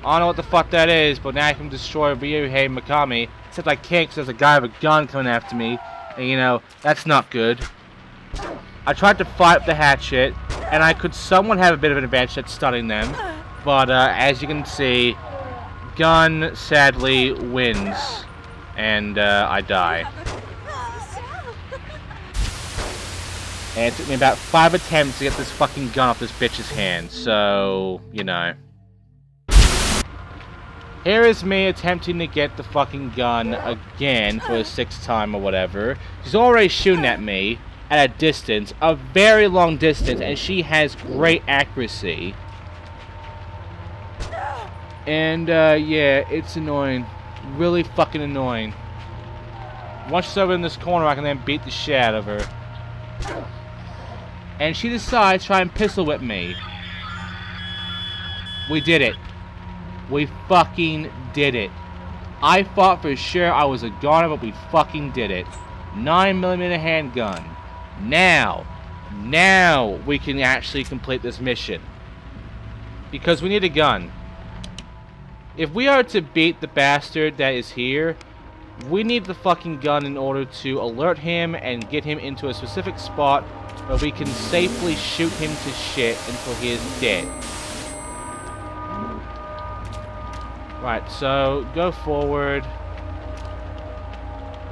I don't know what the fuck that is, but now I can destroy Ryohei Makami. Except I can't because there's a guy with a gun coming after me. And you know, that's not good. I tried to fight with the hatchet, and I could somewhat have a bit of an advantage at stunning them. But as you can see, gun sadly wins. And I die. And it took me about 5 attempts to get this fucking gun off this bitch's hand, so, you know. Here is me attempting to get the fucking gun again for the 6th time or whatever. She's already shooting at me, at a distance, a very long distance, and she has great accuracy. And, yeah, it's annoying. Really fucking annoying. Once she's over in this corner, I can then beat the shit out of her. And she decides to try and pistol whip me. We did it. We fucking did it. I thought for sure I was a goner, but we fucking did it. 9mm handgun. Now we can actually complete this mission. Because we need a gun. If we are to beat the bastard that is here, we need the fucking gun in order to alert him and get him into a specific spot where we can safely shoot him to shit until he is dead. Right, so go forward.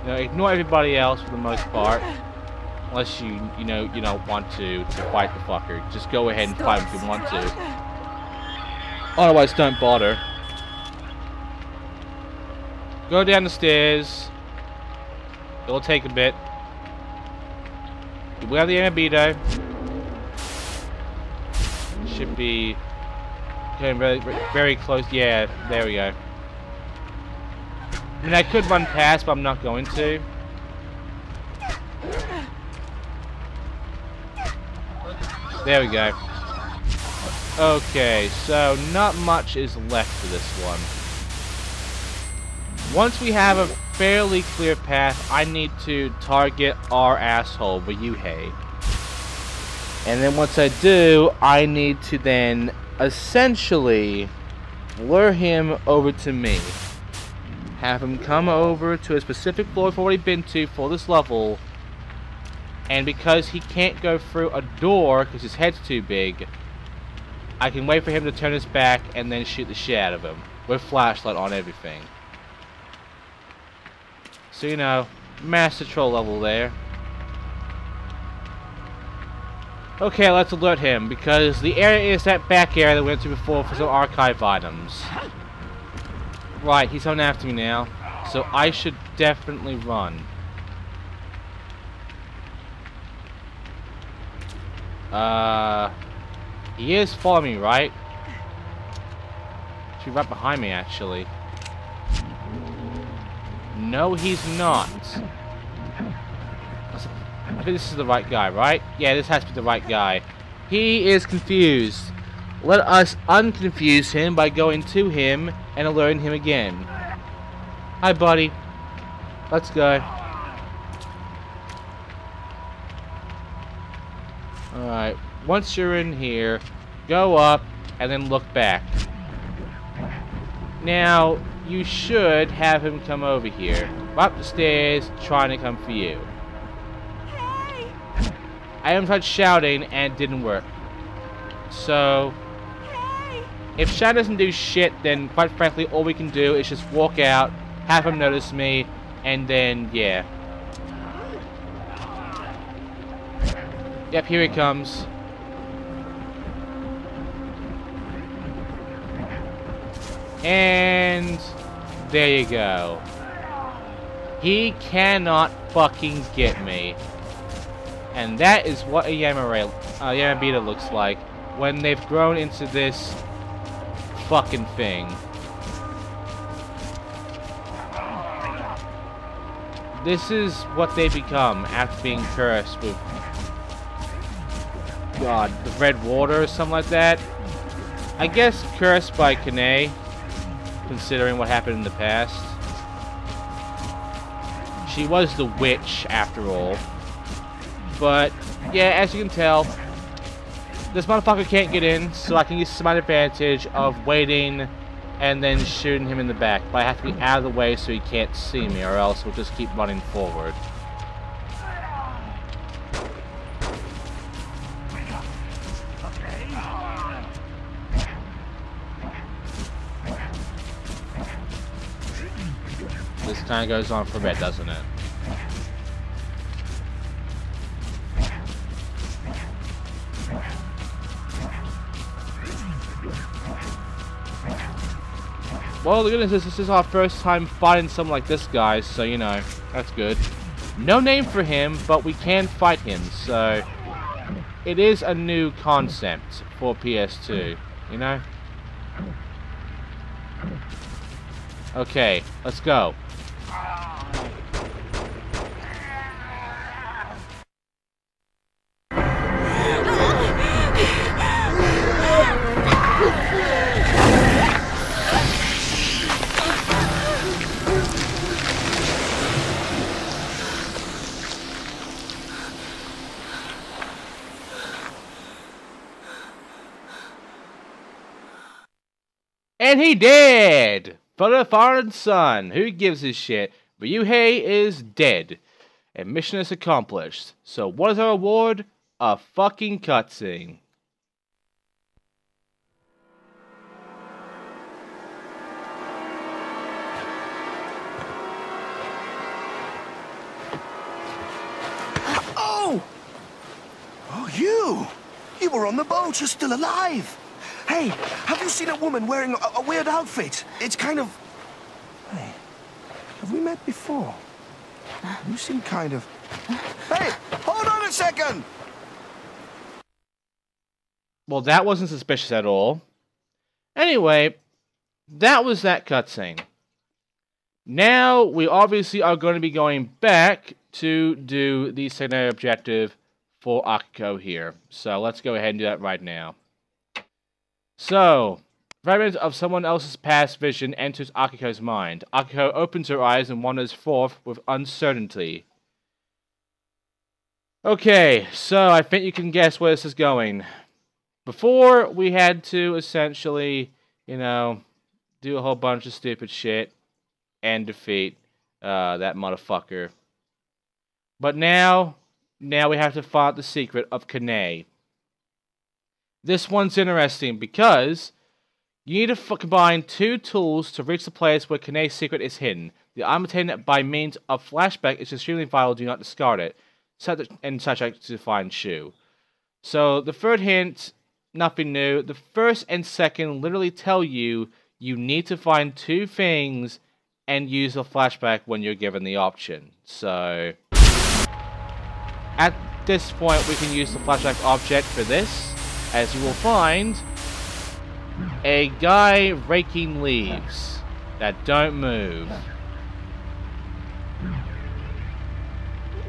You know, ignore everybody else for the most part. Unless you don't want to fight the fucker. Just go ahead and fight him if you want to. Otherwise, don't bother. Go down the stairs. It'll take a bit. We have the Yamibito. Should be getting very, very close. Yeah, there we go. I mean, I could run past, but I'm not going to. There we go. Okay, so not much is left for this one. Once we have a fairly clear path, I need to target our asshole, Ryuhei. And then once I do, I need to then essentially lure him over to me. Have him come over to a specific floor we've already been to for this level. And because he can't go through a door because his head's too big, I can wait for him to turn his back and then shoot the shit out of him. With flashlight on everything. So, you know, master troll level there. Okay, let's alert him, because the area is that back area that we went to before for some archive items. Right, he's coming after me now, so I should definitely run. He is following me, right? He's right behind me, actually. No, he's not. I think this is the right guy, right? Yeah, this has to be the right guy. He is confused. Let us unconfuse him by going to him and alerting him again. Hi, buddy. Let's go. Alright, once you're in here, go up and then look back. Now, you should have him come over here. Up the stairs, trying to come for you. Hey! I haven't tried shouting and it didn't work. So, Hey! if shout doesn't do shit, then quite frankly, all we can do is just walk out, have him notice me, and then, yeah. Yep, here he comes. And there you go. He cannot fucking get me. And that is what a Yamibito looks like when they've grown into this fucking thing. This is what they become after being cursed with, God, the red water or something like that. I guess cursed by Akane, considering what happened in the past. She was the witch, after all. But, yeah, as you can tell, this motherfucker can't get in, so I can use some advantage of waiting and then shooting him in the back. But I have to be out of the way so he can't see me, or else we'll just keep running forward. This kind of goes on for a bit, doesn't it? Well, the goodness is, this is our first time fighting something like this, guys, so, you know, that's good. No name for him, but we can fight him, so it is a new concept for PS2, you know? Okay, let's go. And he did! For the foreign son, who gives a shit? Ryuhei is dead. And mission is accomplished. So what is our reward? A fucking cutscene. Oh! Oh, you! You were on the boat, you're still alive! Hey, have you seen a woman wearing a weird outfit? It's kind of... Hey, have we met before? You seem kind of... Hey, hold on a second! Well, that wasn't suspicious at all. Anyway, that was that cutscene. Now, we obviously are going to be going back to do the secondary objective for Akiko here. So, let's go ahead and do that right now. So, fragment of someone else's past vision enters Akiko's mind. Akiko opens her eyes and wanders forth with uncertainty. Okay, so I think you can guess where this is going. Before, we had to essentially, you know, do a whole bunch of stupid shit and defeat that motherfucker. But now we have to find the secret of Akane. This one's interesting because you need to combine two tools to reach the place where Akane's secret is hidden. The item obtained by means of flashback is extremely vital. Do not discard it. And such to find Shu. So the third hint, nothing new. The first and second literally tell you you need to find two things and use the flashback when you're given the option. So at this point we can use the flashback object for this, as you will find a guy raking leaves that don't move.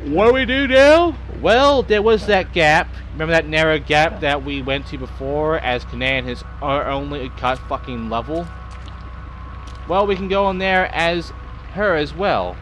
What do we do now? Well, there was that gap. Remember that narrow gap that we went to before as Akane are only cut fucking level? Well, we can go on there as her as well.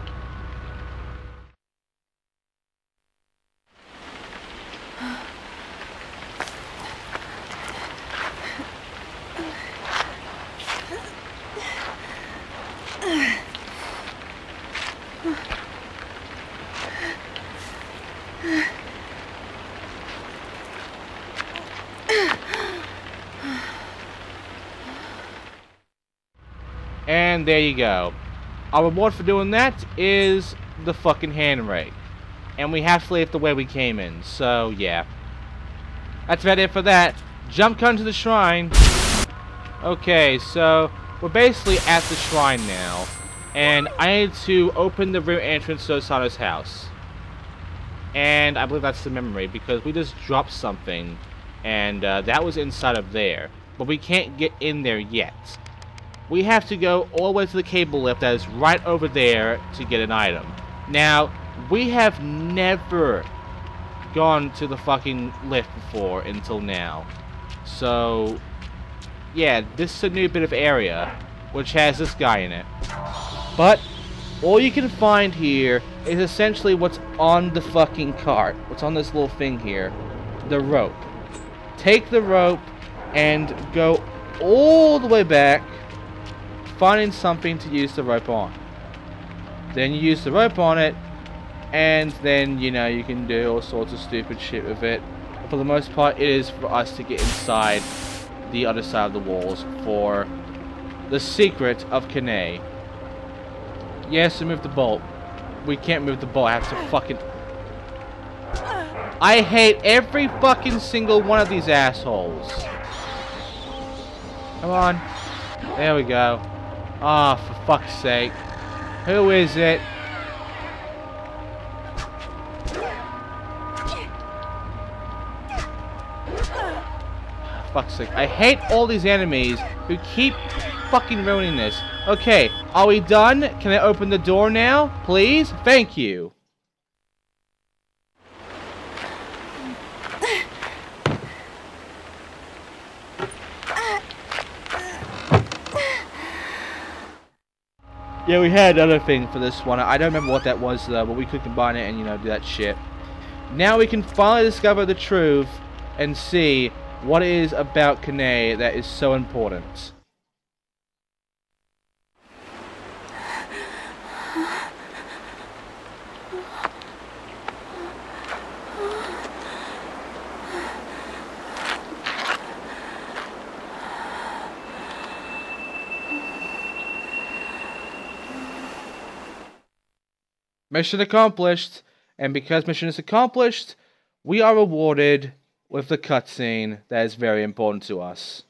And there you go. Our reward for doing that is the fucking hand rake. And we have to leave the way we came in, so yeah. That's about it for that. Jump cut to the shrine. Okay, so we're basically at the shrine now. And I need to open the rear entrance to Osano's house. And I believe that's the memory, because we just dropped something. And that was inside of there. But we can't get in there yet. We have to go all the way to the cable lift that is right over there to get an item. Now, we have never gone to the fucking lift before until now. So, yeah, this is a new bit of area, which has this guy in it. But, all you can find here is essentially what's on the fucking cart. What's on this little thing here. The rope. Take the rope and go all the way back, finding something to use the rope on. Then you use the rope on it, and then, you know, you can do all sorts of stupid shit with it. But for the most part, it is for us to get inside the other side of the walls for the secret of Akane. Yes, to move the bolt. We can't move the bolt. I have to fucking... I hate every fucking single one of these assholes. Come on. There we go. Ah, oh, for fuck's sake. Who is it? fuck's sake. I hate all these enemies who keep fucking ruining this. Okay, are we done? Can I open the door now? Please? Thank you. Yeah, we had another thing for this one. I don't remember what that was though, but we could combine it and, you know, do that shit. Now we can finally discover the truth and see what it is about Akane that is so important. Mission accomplished, and because mission is accomplished, we are rewarded with the cutscene that is very important to us.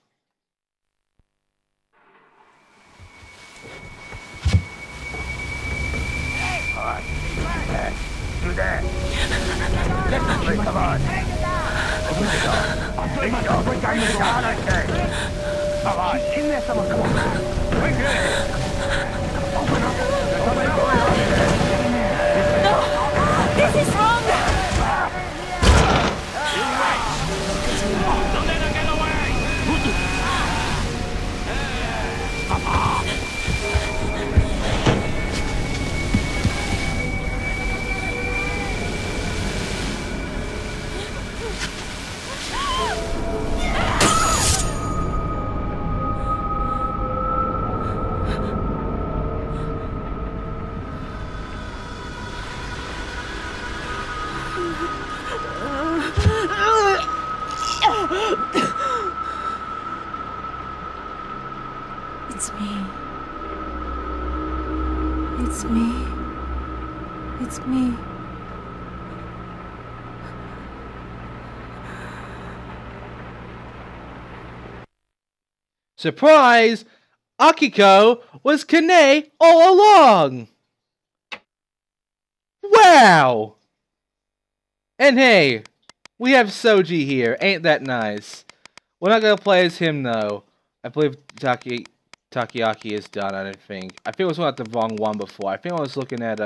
This is wrong! It's me. It's me. It's me. Surprise! Akiko was Akane all along! Wow! And hey, we have Soji here. Ain't that nice? We're not gonna play as him though. I believe Takoyaki is done, I don't think. I think I was looking at the wrong one before. I think I was looking at,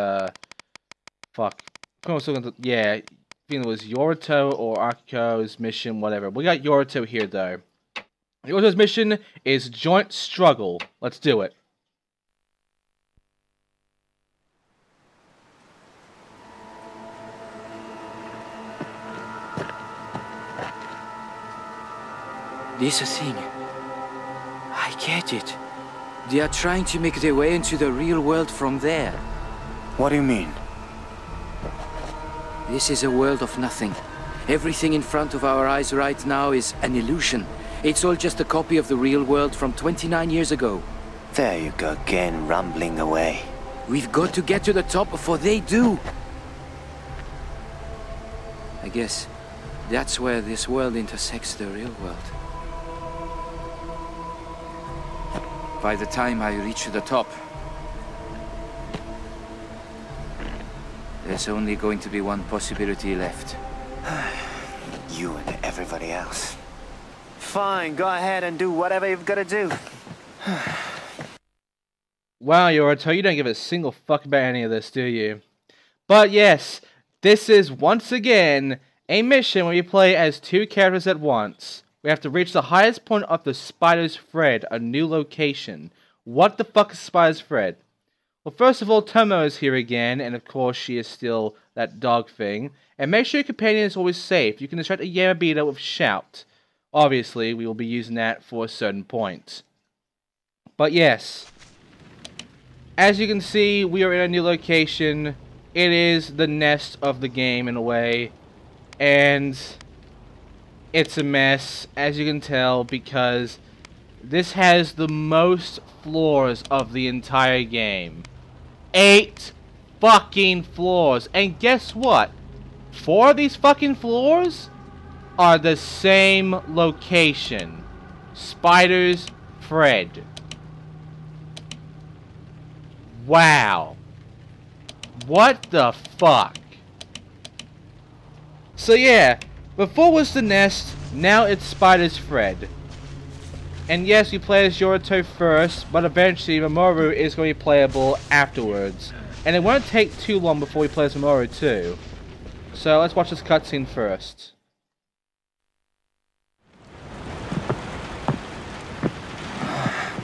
fuck. I think I was looking at yeah. I think it was Yorito or Akiko's mission, whatever. We got Yorito here, though. Yorito's mission is Joint Struggle. Let's do it. This is a thing. I get it. They are trying to make their way into the real world from there. What do you mean? This is a world of nothing. Everything in front of our eyes right now is an illusion. It's all just a copy of the real world from 29 years ago. There you go again, rambling away. We've got to get to the top before they do. I guess that's where this world intersects the real world. By the time I reach the top, there's only going to be one possibility left. You and everybody else. Fine, go ahead and do whatever you've got to do. Wow, Yorito, you don't give a single fuck about any of this, do you? But yes, this is once again a mission where you play as two characters at once. We have to reach the highest point of the Spider's Thread, a new location. What the fuck is Spider's Thread? Well, first of all, Tomo is here again, and of course she is still that dog thing. And make sure your companion is always safe. You can distract a Yamibito with Shout. Obviously, we will be using that for a certain point. But yes, as you can see, we are in a new location. It is the nest of the game in a way. And it's a mess, as you can tell, because this has the most floors of the entire game. 8 fucking floors. And guess what? 4 of these fucking floors are the same location. Spider's Thread. Wow. What the fuck? So yeah, before was the nest, now it's Spider's Thread. And yes, you play as Yorito first, but eventually Mamoru is going to be playable afterwards. And it won't take too long before we play as Mamoru too. So let's watch this cutscene first.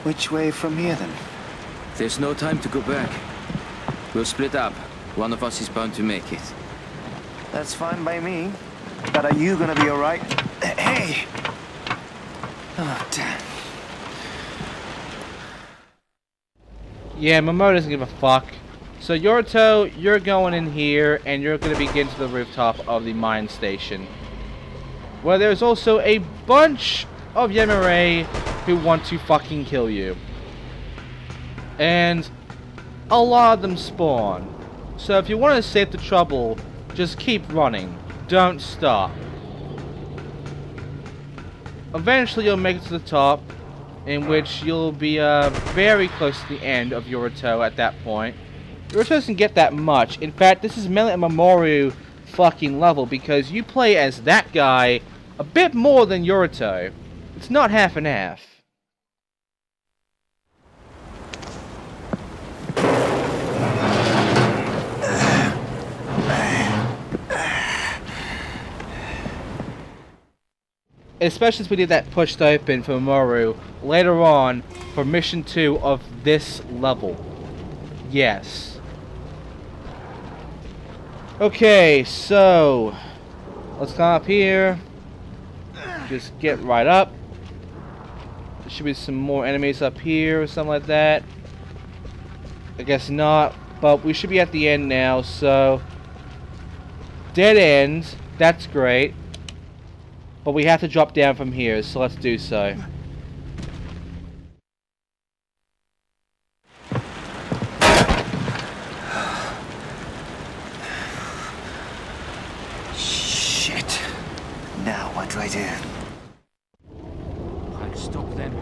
Which way from here then? There's no time to go back. We'll split up. One of us is bound to make it. That's fine by me. But are you gonna be alright? Hey! Oh, damn. Yeah, Mamoru doesn't give a fuck. So Yorito, you're going in here, and you're going to be getting to the rooftop of the mine station. Where there's also a bunch of Yamirei who want to fucking kill you. And a lot of them spawn. So if you want to save the trouble, just keep running. Don't stop. Eventually you'll make it to the top, in which you'll be very close to the end of Yorito at that point. Yorito doesn't get that much. In fact, this is mainly a Mamoru fucking level, because you play as that guy a bit more than Yorito. It's not half and half. Especially since we did that pushed open for Mamoru later on for mission 2 of this level. Yes. Okay, so let's come up here. Just get right up. There should be some more enemies up here or something like that. I guess not, but we should be at the end now, so dead end. That's great. But we have to drop down from here, so let's do so. Shit. Now what do I do? I'll stop them,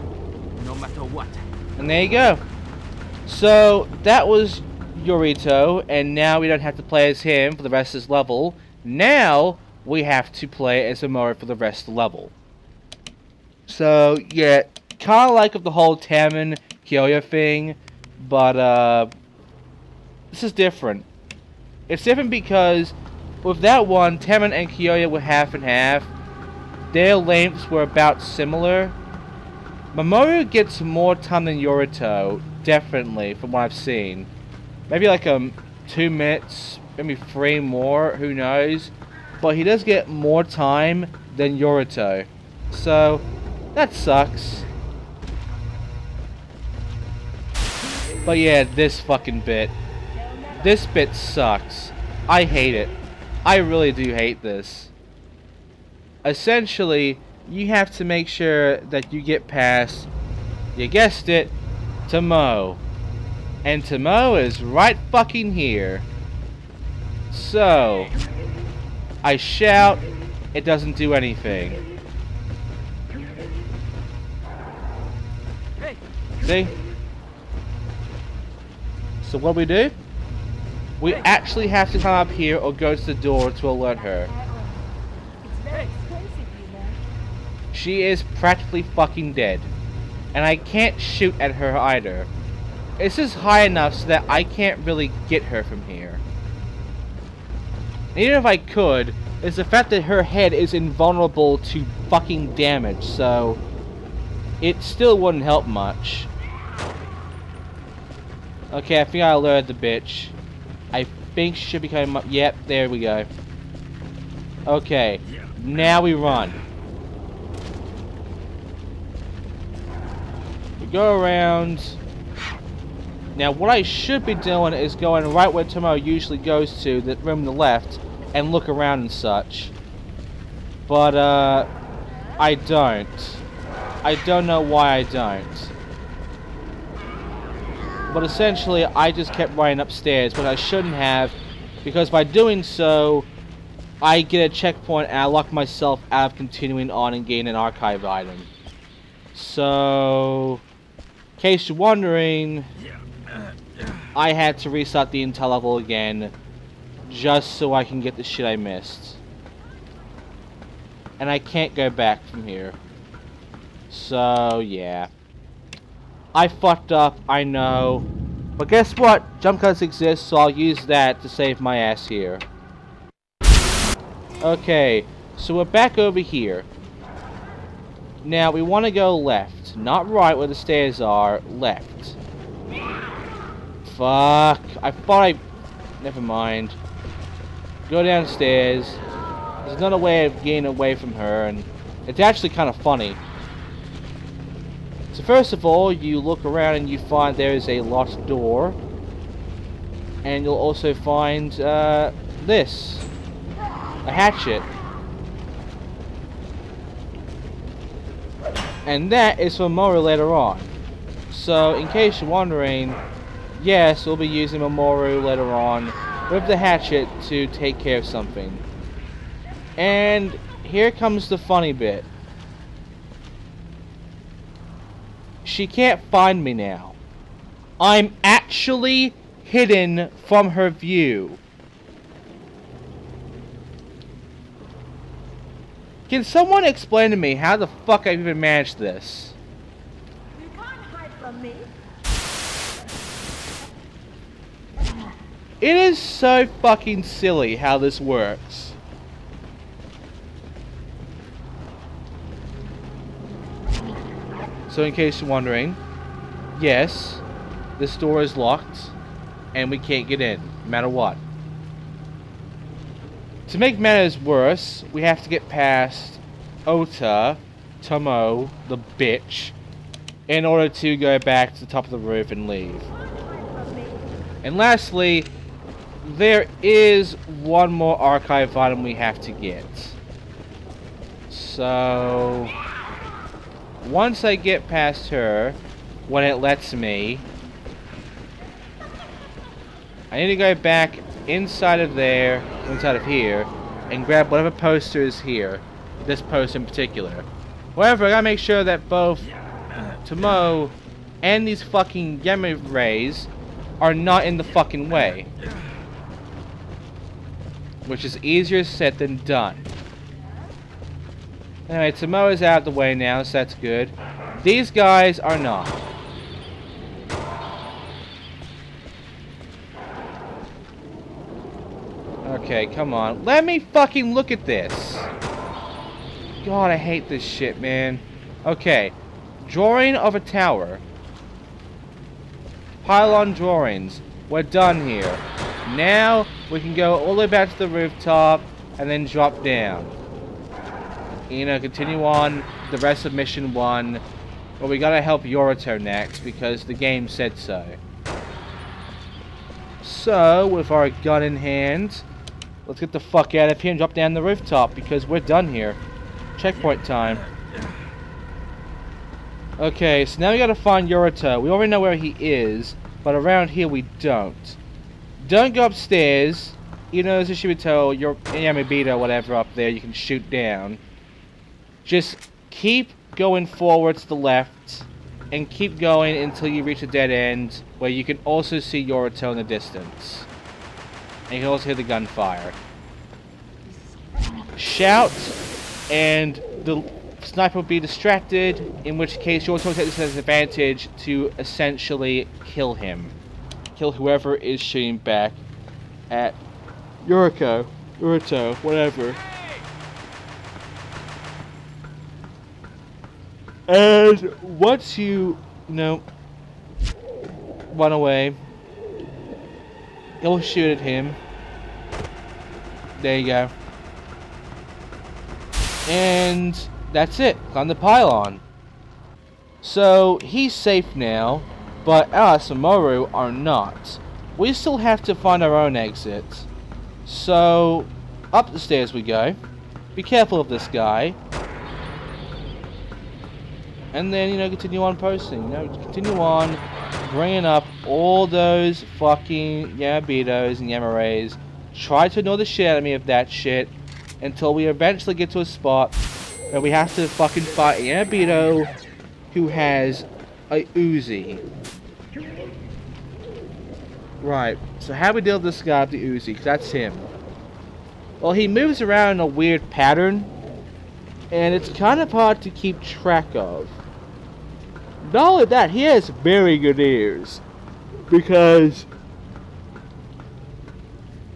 no matter what. And there you go. So, that was Yorito, and now we don't have to play as him for the rest of this level. Now we have to play as Mamoru for the rest of the level. So, yeah, kind of like of the whole Taman Kyoya thing, but this is different. It's different because with that one, Taman and Kyoya were half and half. Their lengths were about similar. Mamoru gets more time than Yorito, definitely, from what I've seen. Maybe like 2 minutes, maybe 3 more, who knows. But he does get more time than Yorito. So, that sucks. But yeah, this fucking bit. This bit sucks. I hate it. I really do hate this. Essentially, you have to make sure that you get past, you guessed it, Tomo. And Tomo is right fucking here. So, I shout, it doesn't do anything. See? So what do? We actually have to come up here or go to the door to alert her. She is practically fucking dead. And I can't shoot at her either. This is high enough so that I can't really get her from here. And even if I could, it's the fact that her head is invulnerable to fucking damage, so it still wouldn't help much. Okay, I think I alerted the bitch. I think she should be coming up. Yep, there we go. Okay, now we run. We go around. Now, what I should be doing is going right where Tomo usually goes to, the room on the left, and look around and such. But, I don't. I don't know why I don't. But essentially, I just kept running upstairs, but I shouldn't have, because by doing so, I get a checkpoint and I lock myself out of continuing on and gain an archive item. So, in case you're wondering, I had to restart the entire level again, just so I can get the shit I missed. And I can't go back from here. So, yeah. I fucked up, I know. But guess what? Jump cuts exist, so I'll use that to save my ass here. Okay, so we're back over here. Now, we want to go left. Not right where the stairs are, left. Fuck. I thought I... Never mind. Go downstairs. There's another way of getting away from her, and it's actually kind of funny. So first of all, you look around and you find there is a locked door. And you'll also find, this. A hatchet. And that is for Mamoru later on. So, in case you're wondering, yes, we'll be using Mamoru later on with the hatchet to take care of something. And here comes the funny bit. She can't find me now. I'm actually hidden from her view. Can someone explain to me how the fuck I've even managed this? You can't hide from me. It is so fucking silly how this works. So in case you're wondering, yes, this door is locked and we can't get in, no matter what. To make matters worse, we have to get past Ota, Tomo, the bitch, in order to go back to the top of the roof and leave. And lastly, there is one more archive item we have to get. So, once I get past her, when it lets me, I need to go back inside of there, inside of here, and grab whatever poster is here. This poster in particular. However, I gotta make sure that both Tomo and these fucking Yamireis are not in the fucking way. Which is easier said than done. Anyway, Tomo is out of the way now, so that's good. These guys are not. Okay, come on. Let me fucking look at this. God, I hate this shit, man. Okay. Drawing of a tower. Pylon drawings. We're done here. Now, we can go all the way back to the rooftop and then drop down. You know, continue on the rest of mission 1. But we gotta help Yorito next because the game said so. So, with our gun in hand, let's get the fuck out of here and drop down the rooftop because we're done here. Checkpoint time. Okay, so now we gotta find Yorito. We already know where he is, but around here we don't. Don't go upstairs. You know, there's a Shibito, Yamibito, whatever up there you can shoot down. Just keep going forward to the left and keep going until you reach a dead end where you can also see Yorito in the distance. And you can also hear the gunfire. Shout, and the sniper will be distracted, in which case Yorito takes this as an advantage to essentially kill him. Kill whoever is shooting back at Yorito, whatever. And once you know, run away, you'll shoot at him. There you go. And that's it. Climb the pylon. So he's safe now, but us and Mamoru are not. We still have to find our own exit. So up the stairs we go. Be careful of this guy. And then, you know, continue on posting. You know, continue on bringing up all those fucking Yamibitos and Yamireis. Try to ignore the shit out of me of that shit until we eventually get to a spot where we have to fucking fight a Yamibito who has a Uzi. Right, so how do we deal with this guy with the Uzi? Because that's him. Well, he moves around in a weird pattern, and it's kind of hard to keep track of. not only that, he has very good ears. Because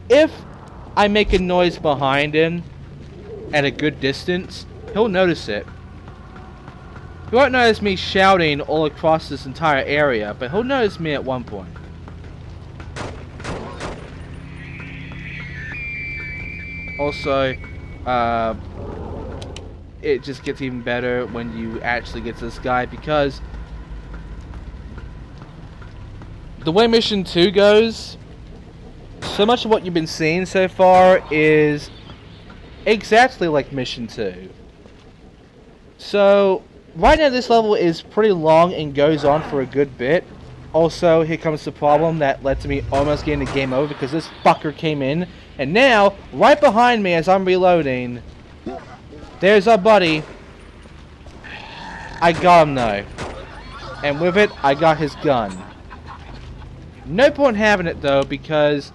if I make a noise behind him at a good distance, he'll notice it. He won't notice me shouting all across this entire area, but he'll notice me at one point. Also, it just gets even better when you actually get to this guy, because the way Mission 2 goes, so much of what you've been seeing so far is exactly like Mission 2. So, right now this level is pretty long and goes on for a good bit. Also, here comes the problem that led to me almost getting the game over, because this fucker came in. And now, right behind me as I'm reloading, there's our buddy. I got him though. And with it, I got his gun. No point having it though, because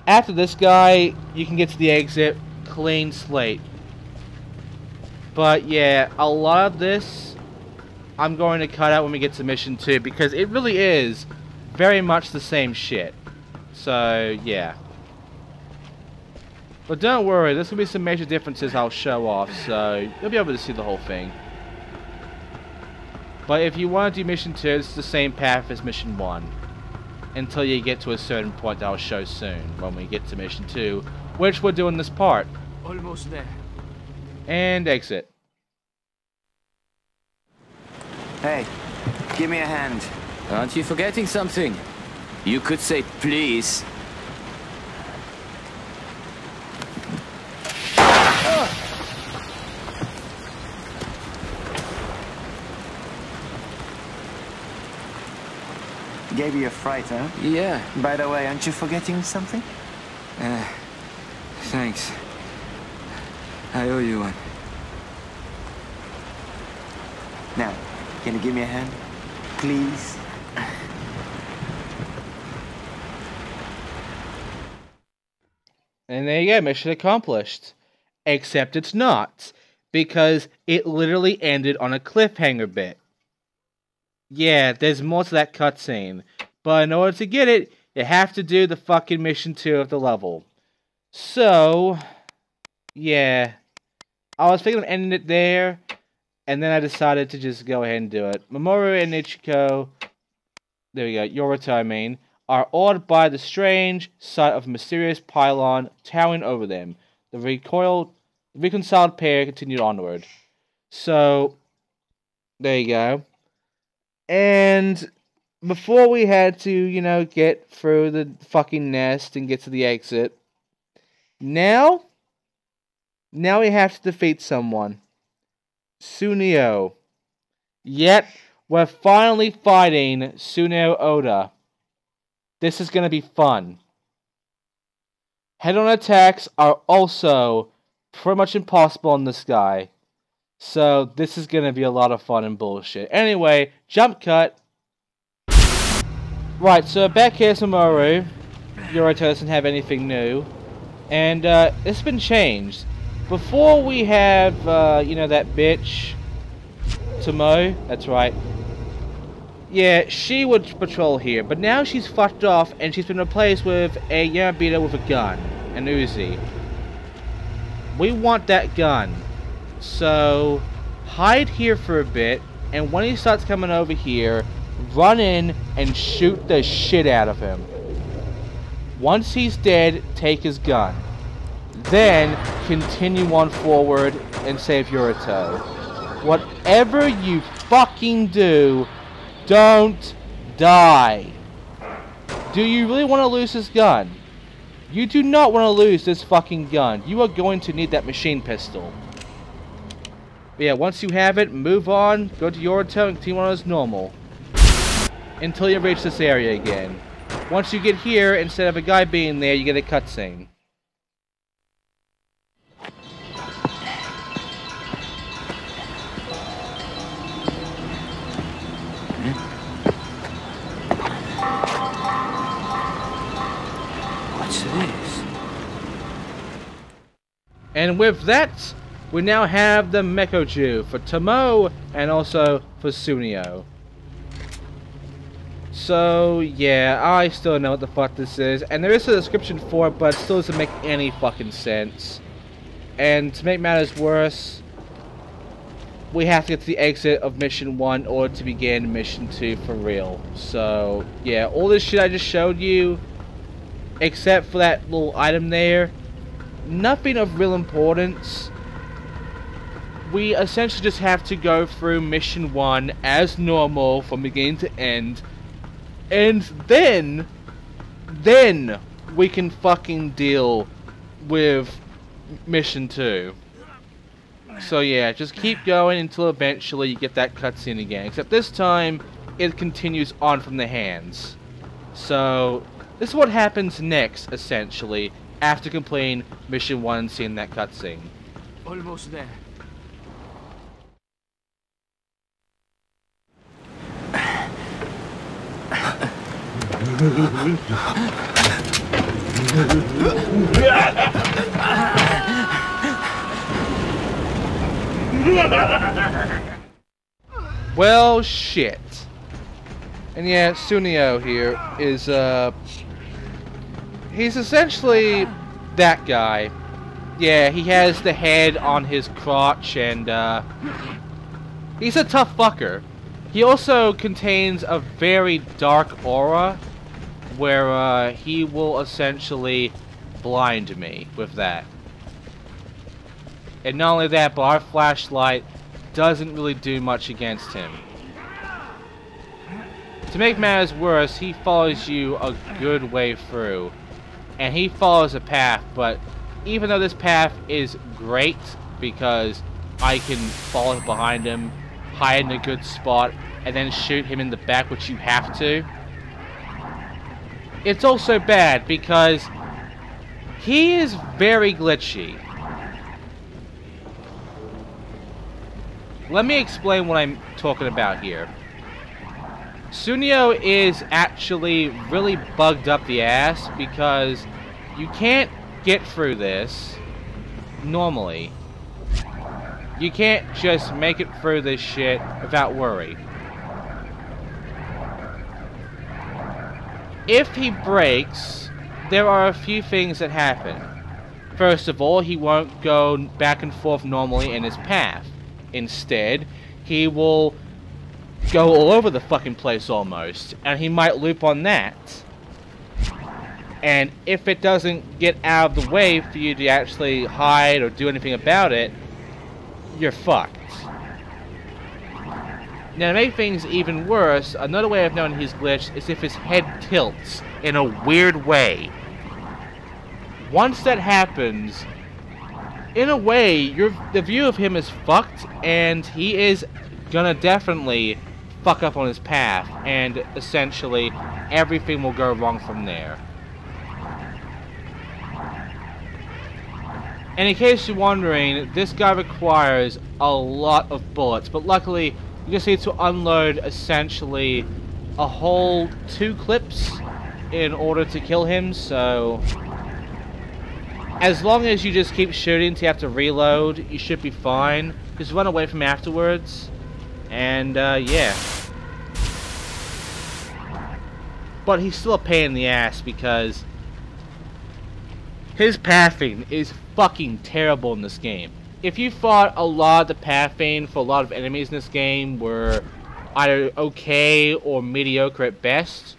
after this guy, you can get to the exit, clean slate. But yeah, a lot of this I'm going to cut out when we get to Mission 2, because it really is very much the same shit. So, yeah. But don't worry, there's going to be some major differences I'll show off, so you'll be able to see the whole thing. But if you want to do Mission 2, it's the same path as Mission 1. Until you get to a certain point that I'll show soon, when we get to Mission 2, which we're doing this part. Almost there. And exit. Hey, give me a hand. Aren't you forgetting something? You could say please. Gave you a fright, huh? Yeah. By the way, aren't you forgetting something? Thanks. I owe you one. Now, can you give me a hand? Please? And there you go, mission accomplished. Except it's not, because it literally ended on a cliffhanger bit. Yeah, there's more to that cutscene, but in order to get it, you have to do the fucking Mission 2 of the level. So, yeah, I was thinking of ending it there, and then I decided to just go ahead and do it. Mamoru and Ichiko, there we go, Yorito I mean, are awed by the strange sight of a mysterious pylon towering over them. The reconciled pair continued onward. So, there you go. And before we had to, you know, get through the fucking nest and get to the exit, now we have to defeat someone. Sunio. Yet, we're finally fighting Sunio Oda. This is going to be fun. Head-on attacks are also pretty much impossible on this guy. So, this is going to be a lot of fun and bullshit. Anyway, jump cut. Right, so back here's Mamoru. Yorito doesn't have anything new. And, it's been changed. Before we have, you know, that bitch, Tomo, that's right. Yeah, she would patrol here, but now she's fucked off and she's been replaced with a Yamibito with a gun, an Uzi. We want that gun. So, hide here for a bit, and when he starts coming over here, run in and shoot the shit out of him. Once he's dead, take his gun. Then, continue on forward and save Yorito. Whatever you fucking do, don't die. Do you really want to lose this gun? You do not want to lose this fucking gun. You are going to need that machine pistol. But yeah, once you have it, move on, go to Yorito and continue on as normal. Until you reach this area again. Once you get here, instead of a guy being there, you get a cutscene. What's this? And with that, we now have the Mekoju for Tomo and also for Sunio. So, yeah, I still don't know what the fuck this is. And there is a description for it, but it still doesn't make any fucking sense. And to make matters worse, we have to get to the exit of Mission 1 in order to begin Mission 2 for real. So, yeah, all this shit I just showed you, except for that little item there, nothing of real importance. We essentially just have to go through Mission 1 as normal from beginning to end. And then we can fucking deal with Mission 2. So yeah, just keep going until eventually you get that cutscene again. Except this time, it continues on from the hands. So, this is what happens next, essentially, after completing Mission 1 and seeing that cutscene. Almost there. Well, shit. And yeah, Sunio here is, he's essentially that guy. Yeah, he has the head on his crotch and, he's a tough fucker. He also contains a very dark aura where, he will essentially blind me with that. And not only that, but our flashlight doesn't really do much against him. To make matters worse, he follows you a good way through. And he follows a path, but even though this path is great, because I can follow behind him, hide in a good spot, and then shoot him in the back, which you have to, it's also bad, because he is very glitchy. Let me explain what I'm talking about here. Sunio is actually really bugged up the ass because you can't get through this normally. You can't just make it through this shit without worry. If he breaks, there are a few things that happen. First of all, he won't go back and forth normally in his path. Instead, he will go all over the fucking place almost, and he might loop on that. And if it doesn't get out of the way for you to actually hide or do anything about it, you're fucked. Now, to make things even worse, another way of knowing he's glitched is if his head tilts in a weird way. Once that happens, in a way, the view of him is fucked, and he is gonna definitely fuck up on his path, and essentially everything will go wrong from there. And in case you're wondering, this guy requires a lot of bullets, but luckily you just need to unload essentially a whole 2 clips in order to kill him, so as long as you just keep shooting until you have to reload, you should be fine. Just run away from him afterwards, and yeah. But he's still a pain in the ass because his pathing is fucking terrible in this game. If you thought a lot of the pathing for a lot of enemies in this game were either okay or mediocre at best,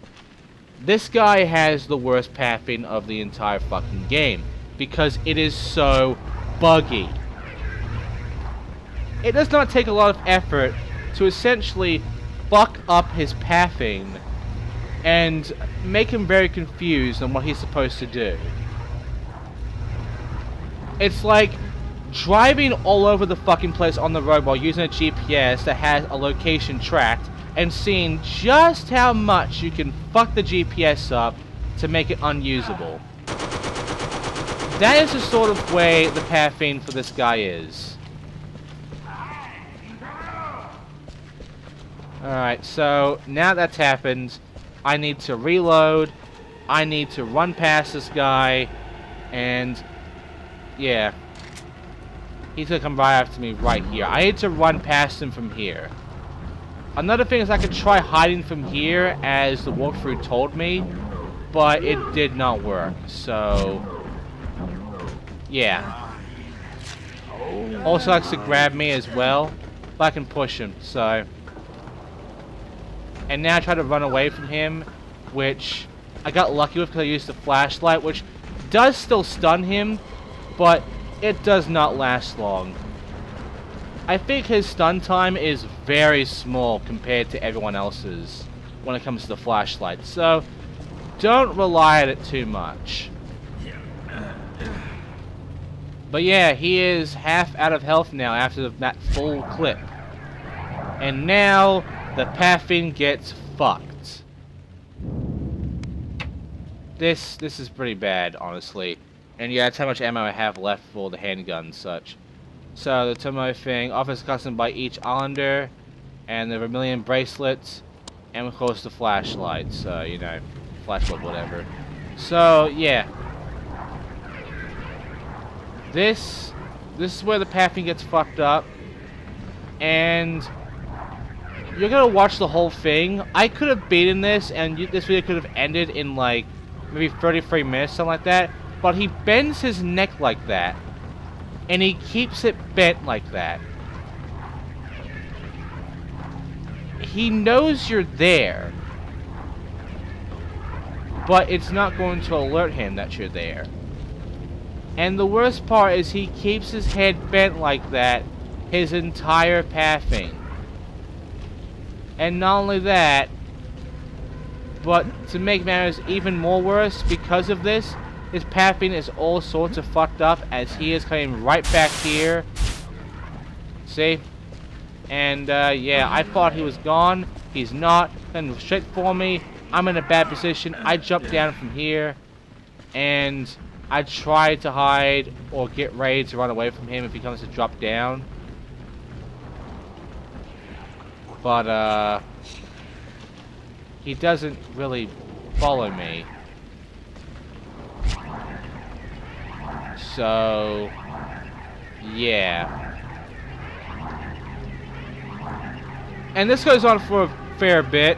this guy has the worst pathing of the entire fucking game because it is so buggy. It does not take a lot of effort to essentially fuck up his pathing and make him very confused on what he's supposed to do. It's like driving all over the fucking place on the road while using a GPS that has a location tracked and seeing just how much you can fuck the GPS up to make it unusable. That is the sort of way the pathing for this guy is. Alright, so now that's happened, I need to reload, I need to run past this guy, and yeah. He's gonna come right after me right here. I need to run past him from here. Another thing is I could try hiding from here, as the walkthrough told me, but it did not work, so... yeah. Also likes to grab me as well, but I can push him, so... and now I try to run away from him, which I got lucky with because I used the flashlight, which does still stun him, but it does not last long. I think his stun time is very small compared to everyone else's when it comes to the flashlight, so don't rely on it too much. But yeah, he is half out of health now after that full clip. And now the Pathfiend gets fucked. This is pretty bad, honestly. And yeah, that's how much ammo I have left for the handgun and such. So the Tomo thing, offers custom by each Islander, and the Vermilion bracelets, and of course the flashlight. So you know, flashlight, whatever. So yeah, this is where the Pathfiend gets fucked up, and you're gonna watch the whole thing. I could have beaten this, and this video could have ended in like maybe 33 minutes, something like that. But he bends his neck like that, and he keeps it bent like that. He knows you're there, but it's not going to alert him that you're there. And the worst part is he keeps his head bent like that his entire pathing. And not only that, but to make matters even more worse, because of this, his pathing is all sorts of fucked up, as he is coming right back here. See? And yeah, I thought he was gone. He's not. Coming straight for me. I'm in a bad position. I jump down from here, and I try to hide or get ready to run away from him if he comes to drop down. But he doesn't really follow me. So yeah. And this goes on for a fair bit.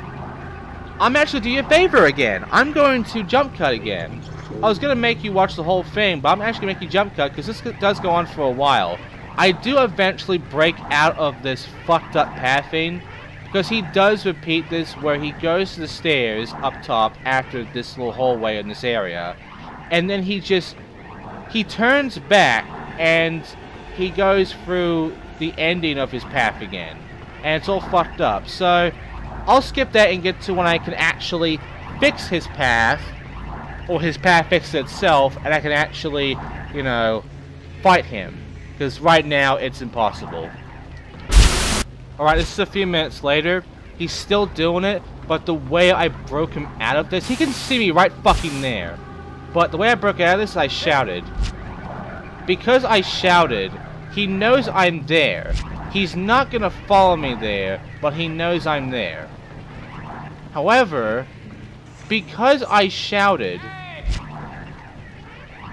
I'm actually doing you a favor again. I'm going to jump cut again. I was going to make you watch the whole thing, but I'm actually going to make you jump cut because this does go on for a while. I do eventually break out of this fucked up pathing, because he does repeat this where he goes to the stairs up top after this little hallway in this area, and then he turns back and he goes through the ending of his path again, and it's all fucked up. So I'll skip that and get to when I can actually fix his path, or his path fixes itself, and I can actually, you know, fight him. Because right now, it's impossible. Alright, this is a few minutes later. He's still doing it, but the way I broke him out of this, he can see me right fucking there. But the way I broke out of this, I shouted. Because I shouted, he knows I'm there. He's not gonna follow me there, but he knows I'm there. However, because I shouted,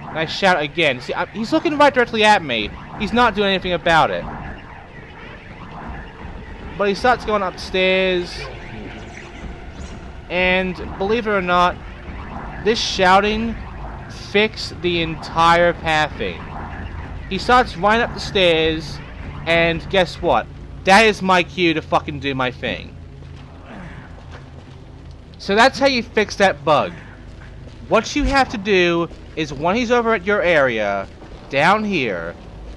and I shout again. See, he's looking right directly at me. He's not doing anything about it. But he starts going upstairs, and believe it or not, this shouting fixed the entire pathing. He starts running up the stairs, and guess what? That is my cue to fucking do my thing. So that's how you fix that bug. What you have to do is, when he's over at your area, down here,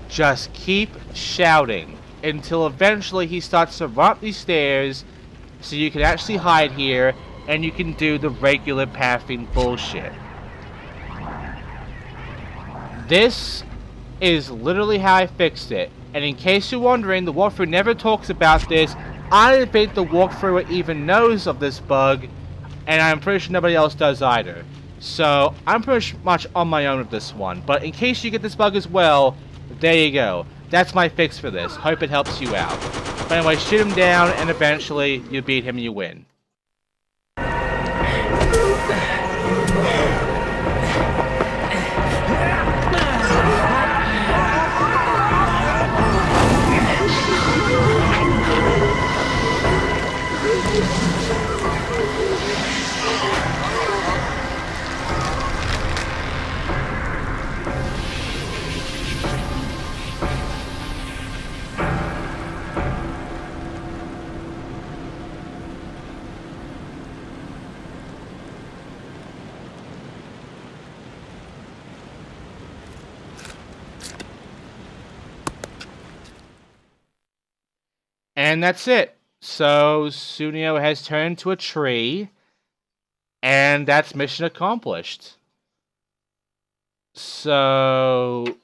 just keep shouting until eventually he starts to run up these stairs, so you can actually hide here and you can do the regular pathing bullshit. This is literally how I fixed it. And in case you're wondering, the walkthrough never talks about this. I don't think the walkthrough even knows of this bug, and I'm pretty sure nobody else does either. So I'm pretty much on my own with this one. But in case you get this bug as well, there you go. That's my fix for this. Hope it helps you out. But anyway, shoot him down, and eventually you beat him and you win. And that's it. So, Sunio has turned to a tree. And that's mission accomplished. So,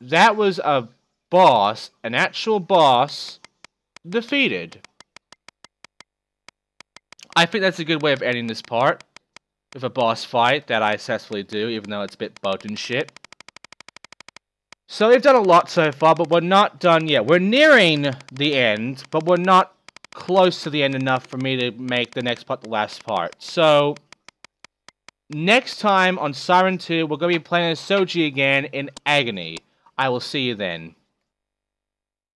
that was a boss, an actual boss, defeated. I think that's a good way of ending this part. With a boss fight that I successfully do, even though it's a bit bugged and shit. So we've done a lot so far, but we're not done yet. We're nearing the end, but we're not close to the end enough for me to make the next part the last part. So, next time on Siren 2, we're going to be playing as Soji again in Agony. I will see you then.